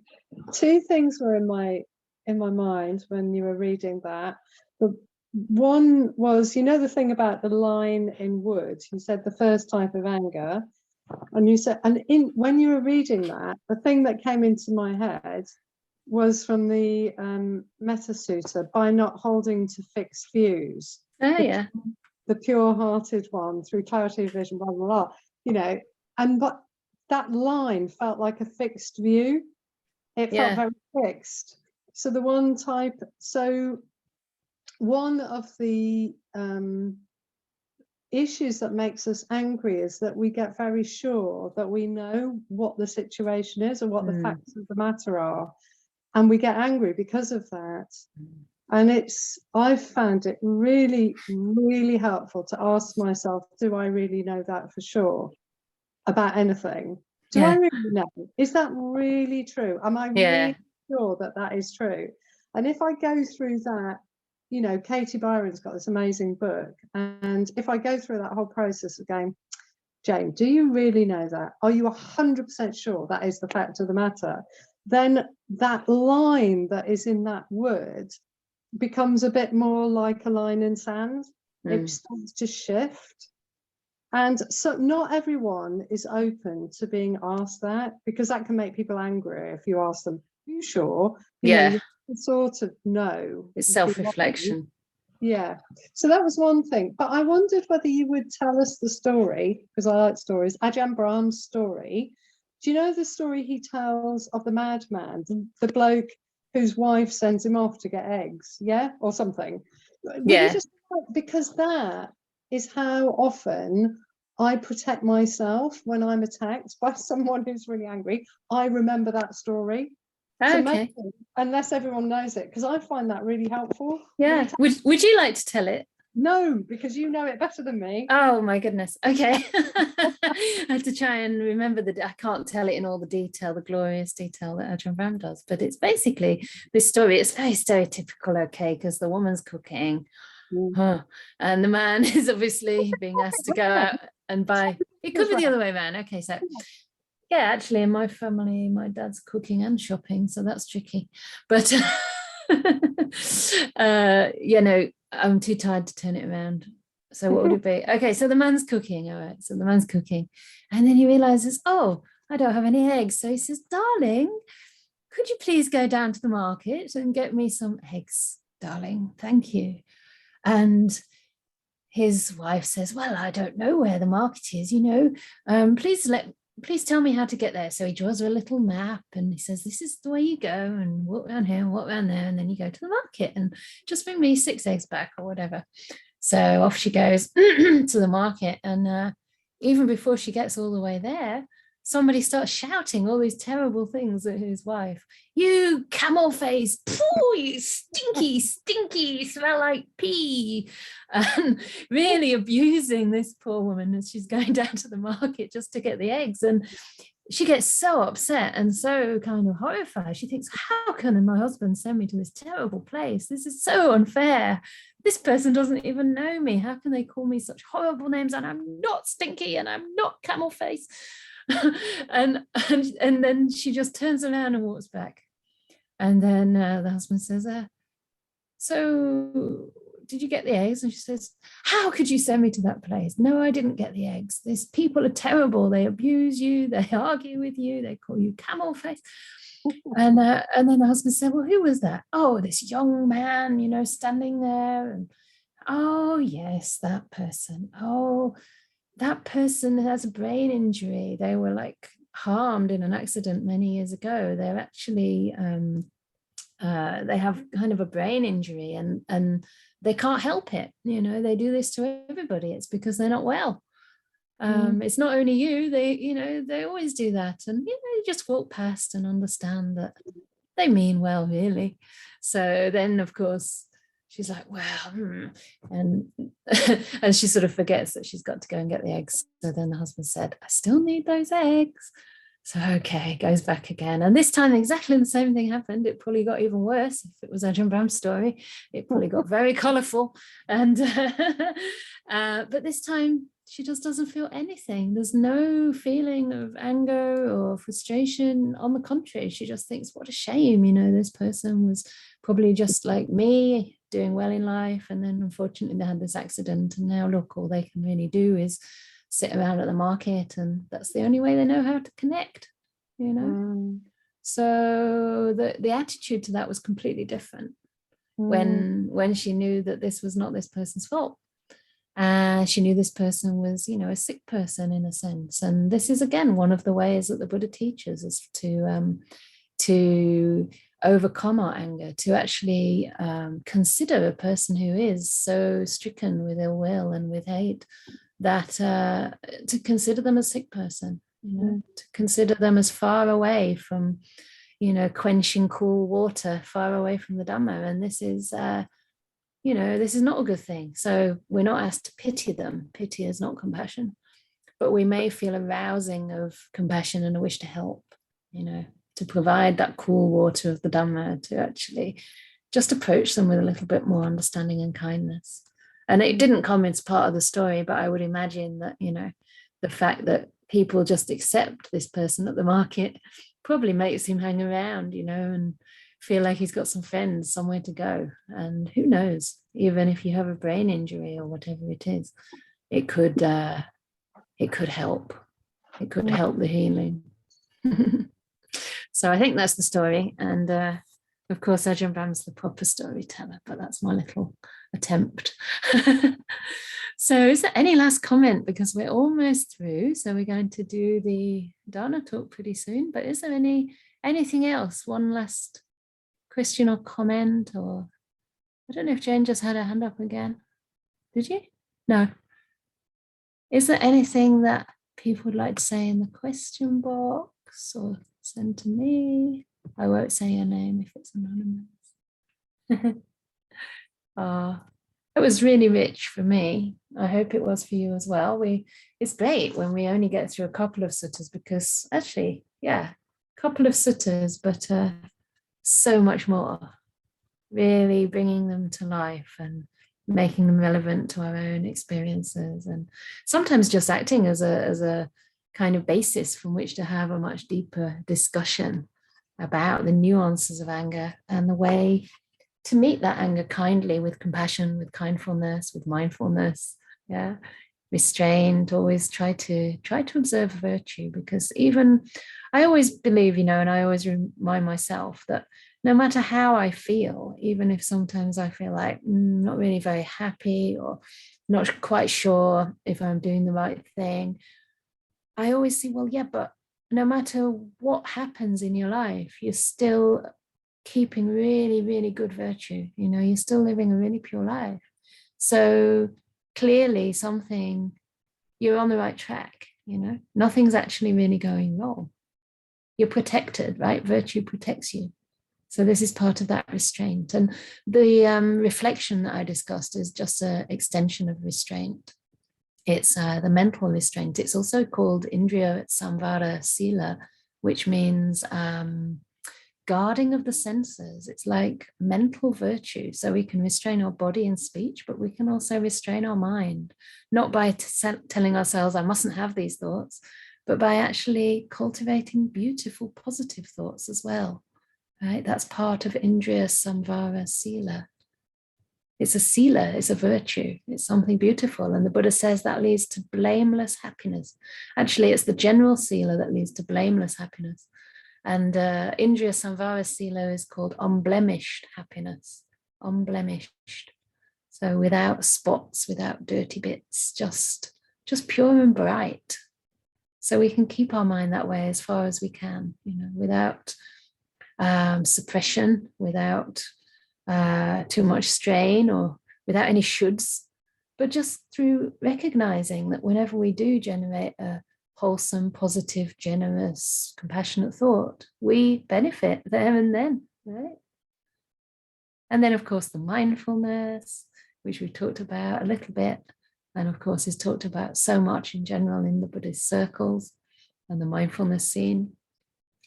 Two things were in my mind when you were reading that. The one was, you know, the thing about the line in wood. You said the first type of anger, and you said, and when you were reading that, the thing that came into my head was from the Metta Sutta, by not holding to fixed views. Oh, yeah. The pure-hearted one, through clarity of vision, blah, blah, blah, you know, but that line felt like a fixed view. It felt very fixed. So the one of the issues that makes us angry is that we get very sure that we know what the situation is or what the facts of the matter are. And we get angry because of that. And I've found it really, really helpful to ask myself, do I really know that for sure about anything? Do I really know? Is that really true? Am I really sure that that is true? And if I go through that, you know, Katie Byron's got this amazing book. And if I go through that whole process of going, Jane, do you really know that? Are you 100% sure that is the fact of the matter? Then that line that is in that word becomes a bit more like a line in sand. It starts to shift. And so not everyone is open to being asked that, because that can make people angry if you ask them, are you sure? You know, you can sort of know. It's self-reflection. Yeah. So that was one thing. But I wondered whether you would tell us the story, because I like stories, Ajahn Brahm's story. Do you know the story he tells of the madman, the bloke whose wife sends him off to get eggs, or something? Because that is how often I protect myself when I'm attacked by someone who's really angry. I remember that story. So maybe, unless everyone knows it, because I find that really helpful. Yeah. Would you like to tell it? No, because you know it better than me. Oh my goodness. Okay. I have to try and remember I can't tell it in all the detail, the glorious detail that Ajahn Brahm does, but it's basically this story. It's very stereotypical, okay, because the woman's cooking, and the man is obviously being asked to go out and buy. It could be the other way around. Okay, so yeah, actually in my family, my dad's cooking and shopping, so that's tricky. But you know, I'm too tired to turn it around. So what would it be? Okay, so the man's cooking. All right, so the man's cooking. And then he realizes, oh, I don't have any eggs. So he says, darling, could you please go down to the market and get me some eggs, darling? Thank you. And his wife says, well, I don't know where the market is, you know. Please tell me how to get there. So he draws her a little map and he says, this is the way you go, and walk around here and walk around there, and then you go to the market and just bring me 6 eggs back or whatever. So off she goes to the market, and even before she gets all the way there, somebody starts shouting all these terrible things at his wife. You camel face, pooh, you stinky, stinky, smell like pee. And really abusing this poor woman as she's going down to the market just to get the eggs. And she gets so upset and so kind of horrified. She thinks, how can my husband send me to this terrible place? This is so unfair. This person doesn't even know me. How can they call me such horrible names? And I'm not stinky and I'm not camel face. and then she just turns around and walks back. And then the husband says, so did you get the eggs? And she says, how could you send me to that place? No, I didn't get the eggs. These people are terrible. They abuse you. They argue with you. They call you camel face. And then the husband said, well, who was that? Oh, this young man, you know, standing there. And oh, yes, that person. Oh, that person has a brain injury. They were like harmed in an accident many years ago. They're actually, they have kind of a brain injury, and they can't help it. You know, they do this to everybody. It's because they're not well. It's not only you, they always do that. And, you just walk past and understand that they mean well, really. So then, of course, she's like, well, and she sort of forgets that she's got to go and get the eggs. So then the husband said, I still need those eggs. So, okay, goes back again. And this time exactly the same thing happened. It probably got even worse. If it was Ajahn Brahm's story, it probably got very colourful. And but this time she just doesn't feel anything. There's no feeling of anger or frustration. On the contrary, she just thinks, what a shame, this person was probably just like me, doing well in life, and then unfortunately they had this accident, and now look, all they can really do is sit around at the market, and that's the only way they know how to connect, So the attitude to that was completely different when she knew that this was not this person's fault. She knew this person was, a sick person in a sense. And this is, again, one of the ways that the Buddha teaches is to overcome our anger, to actually consider a person who is so stricken with ill will and with hate, that to consider them a sick person, to consider them as far away from, quenching cool water, far away from the Dhamma. And this is, this is not a good thing. So we're not asked to pity them. Pity is not compassion, but we may feel a rousing of compassion and a wish to help, to provide that cool water of the Dhamma, to actually just approach them with a little bit more understanding and kindness. And it didn't come as part of the story, but I would imagine that, the fact that people just accept this person at the market probably makes him hang around, and feel like he's got some friends, somewhere to go. And who knows, even if you have a brain injury or whatever it is, it could help. It could help the healing. So I think that's the story. And of course, Ajahn Brahm's the proper storyteller, but that's my little attempt. So is there any last comment? Because we're almost through. So we're going to do the Dharna talk pretty soon. But is there anything else? One last question or comment? Or I don't know if Jane just had her hand up again. Did you? No. Is there anything that people would like to say in the question box or send to me? I won't say your name if it's anonymous. It was really rich for me. I hope it was for you as well. It's great when we only get through a couple of suttas, because actually, yeah, a couple of suttas, but so much more, really bringing them to life and making them relevant to our own experiences, and sometimes just acting as a kind of basis from which to have a much deeper discussion about the nuances of anger and the way to meet that anger kindly, with compassion, with kindfulness, with mindfulness, yeah, restraint. Always try to observe virtue, because even I always believe, and I always remind myself that no matter how I feel, even if sometimes I feel like not really very happy or not quite sure if I'm doing the right thing, I always see, well, yeah, but no matter what happens in your life, you're still keeping really, really good virtue. You're still living a really pure life. So clearly you're on the right track. Nothing's actually really going wrong. You're protected, right? Virtue protects you. So this is part of that restraint. And the reflection that I discussed is just an extension of restraint. It's the mental restraint. It's also called Indriya Samvara Sila, which means guarding of the senses. It's like mental virtue. So we can restrain our body and speech, but we can also restrain our mind, not by telling ourselves, I mustn't have these thoughts, but by actually cultivating beautiful, positive thoughts as well. Right? That's part of Indriya Samvara Sila. It's a sila, it's a virtue, it's something beautiful. And the Buddha says that leads to blameless happiness. Actually, it's the general sila that leads to blameless happiness. And Indriya Samvara Sila is called unblemished happiness, unblemished. So without spots, without dirty bits, just pure and bright. So we can keep our mind that way as far as we can, without suppression, without too much strain, or without any shoulds, but just through recognizing that whenever we do generate a wholesome, positive, generous, compassionate thought, we benefit there and then, right? And then, of course, the mindfulness, which we talked about a little bit, and of course is talked about so much in general in the Buddhist circles, and the mindfulness scene.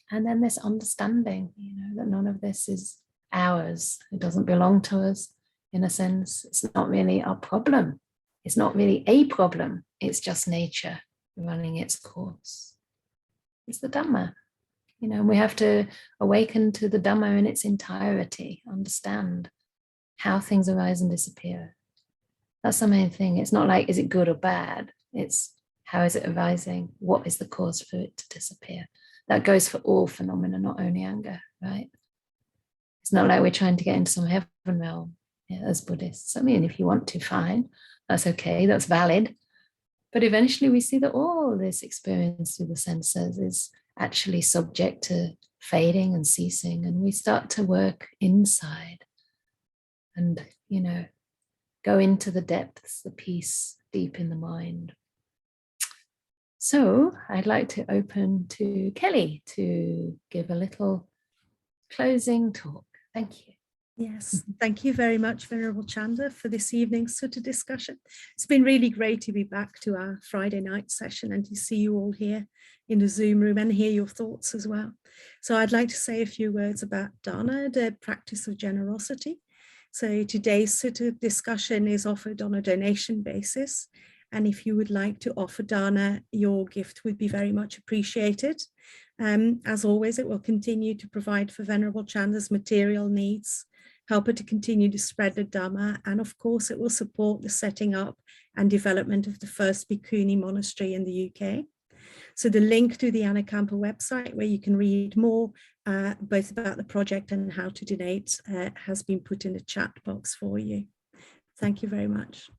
And then this understanding, that none of this is ours. It doesn't belong to us. In a sense, it's not really our problem. It's not really a problem. It's just nature running its course. It's the Dhamma. We have to awaken to the Dhamma in its entirety, understand how things arise and disappear. That's the main thing. It's not like, is it good or bad? It's how is it arising? What is the cause for it to disappear? That goes for all phenomena, not only anger, right? It's not like we're trying to get into some heaven realm as Buddhists. I mean, if you want to, fine. That's okay. That's valid. But eventually we see that all this experience through the senses is actually subject to fading and ceasing. And we start to work inside and, go into the depths, the peace deep in the mind. So I'd like to open to Kelly to give a little closing talk. Thank you. Yes, thank you very much, Venerable Canda, for this evening's Sutta discussion. It's been really great to be back to our Friday night session and to see you all here in the Zoom room and hear your thoughts as well. So I'd like to say a few words about dana, the practice of generosity. So today's Sutta discussion is offered on a donation basis. And if you would like to offer dana, your gift would be very much appreciated. As always, it will continue to provide for Venerable Canda's material needs, help her to continue to spread the Dhamma, and of course, it will support the setting up and development of the first Bhikkhuni monastery in the UK. So the link to the Anakampa website, where you can read more, both about the project and how to donate, has been put in the chat box for you. Thank you very much.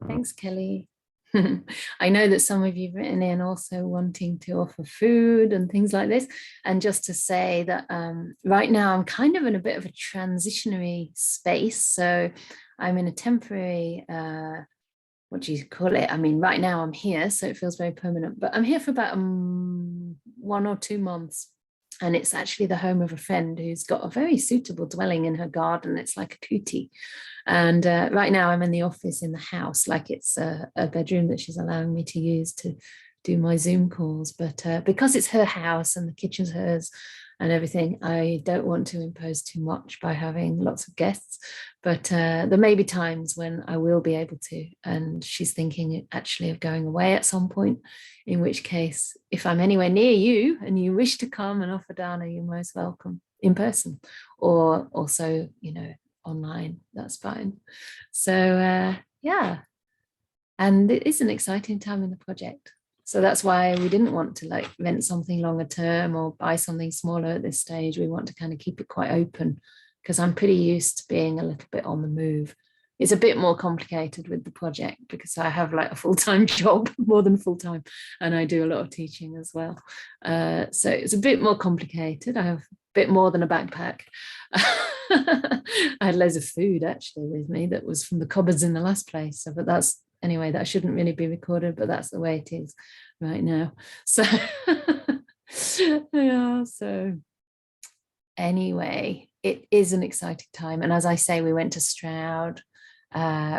Thanks, Kelly. I know that some of you've written in also wanting to offer food and things like this. And just to say that right now I'm kind of in a bit of a transitionary space. So I'm in a temporary, what do you call it? I mean, right now I'm here, so it feels very permanent, but I'm here for about 1 or 2 months. And it's actually the home of a friend who's got a very suitable dwelling in her garden. It's like a kuti. And right now I'm in the office in the house, like it's a bedroom that she's allowing me to use to do my Zoom calls. But because it's her house and the kitchen's hers and everything, I don't want to impose too much by having lots of guests. But there may be times when I will be able to. And she's thinking actually of going away at some point, in which case, if I'm anywhere near you and you wish to come and offer dana, you're most welcome in person, or also, you know, online, that's fine. So yeah, and it is an exciting time in the project. So that's why we didn't want to like rent something longer term or buy something smaller at this stage. We want to kind of keep it quite open, because I'm pretty used to being a little bit on the move. It's a bit more complicated with the project because I have like a full-time job, more than full-time, and I do a lot of teaching as well. So it's a bit more complicated. I have a bit more than a backpack. I had loads of food actually with me that was from the cupboards in the last place. So, but that's, anyway, that shouldn't really be recorded, but that's the way it is right now. So yeah, so anyway, it is an exciting time. And as I say, we went to Stroud,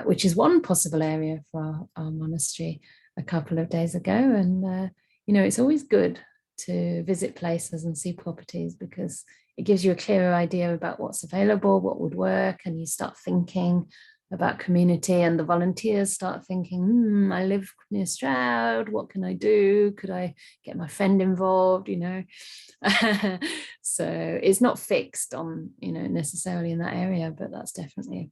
which is one possible area for our monastery a couple of days ago. And, you know, it's always good to visit places and see properties, because it gives you a clearer idea about what's available, what would work, and you start thinking about community, and the volunteers start thinking, I live near Stroud, what can I do? Could I get my friend involved, you know? So it's not fixed on, you know, necessarily in that area, but that's definitely,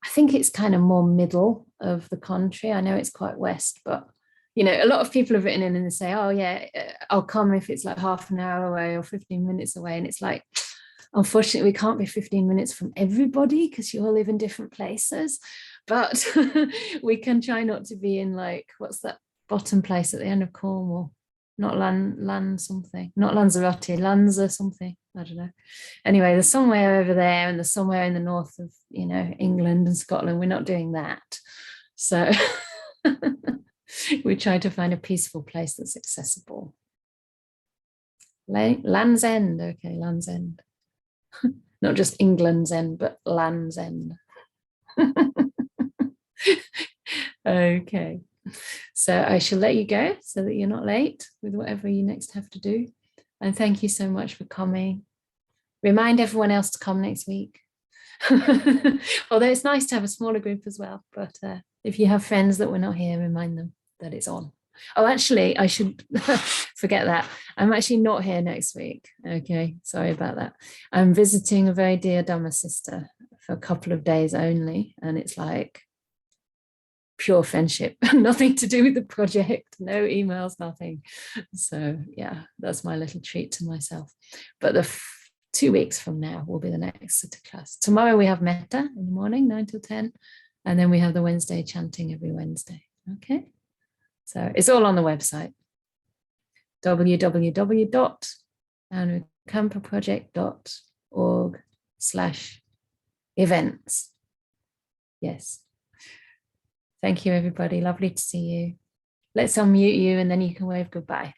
I think it's kind of more middle of the country. I know it's quite west, but you know, a lot of people have written in and they say, oh yeah, I'll come if it's like half an hour away or 15 minutes away. And it's like, unfortunately, we can't be 15 minutes from everybody because you all live in different places, but we can try not to be in like, what's that bottom place at the end of Cornwall? Not something, not Lanzarote, Lanza something, I don't know. Anyway, there's somewhere over there, and there's somewhere in the north of, you know, England and Scotland. We're not doing that. So we try to find a peaceful place that's accessible. Land's End, okay, Land's End. Not just England's End, but Land's End. Okay, so I shall let you go so that you're not late with whatever you next have to do. And thank you so much for coming. Remind everyone else to come next week. Although it's nice to have a smaller group as well, but if you have friends that were not here, remind them that it's on. Oh, actually, I should forget that. I'm actually not here next week. Okay, sorry about that. I'm visiting a very dear Dhamma sister for a couple of days only, and it's like pure friendship, nothing to do with the project, no emails, nothing. So yeah, that's my little treat to myself. But the 2 weeks from now will be the next Sutta class. Tomorrow we have Metta in the morning, 9 till 10, and then we have the Wednesday chanting every Wednesday. Okay, so it's all on the website, www.anukampaproject.org/events. Yes. Thank you, everybody. Lovely to see you. Let's unmute you and then you can wave goodbye.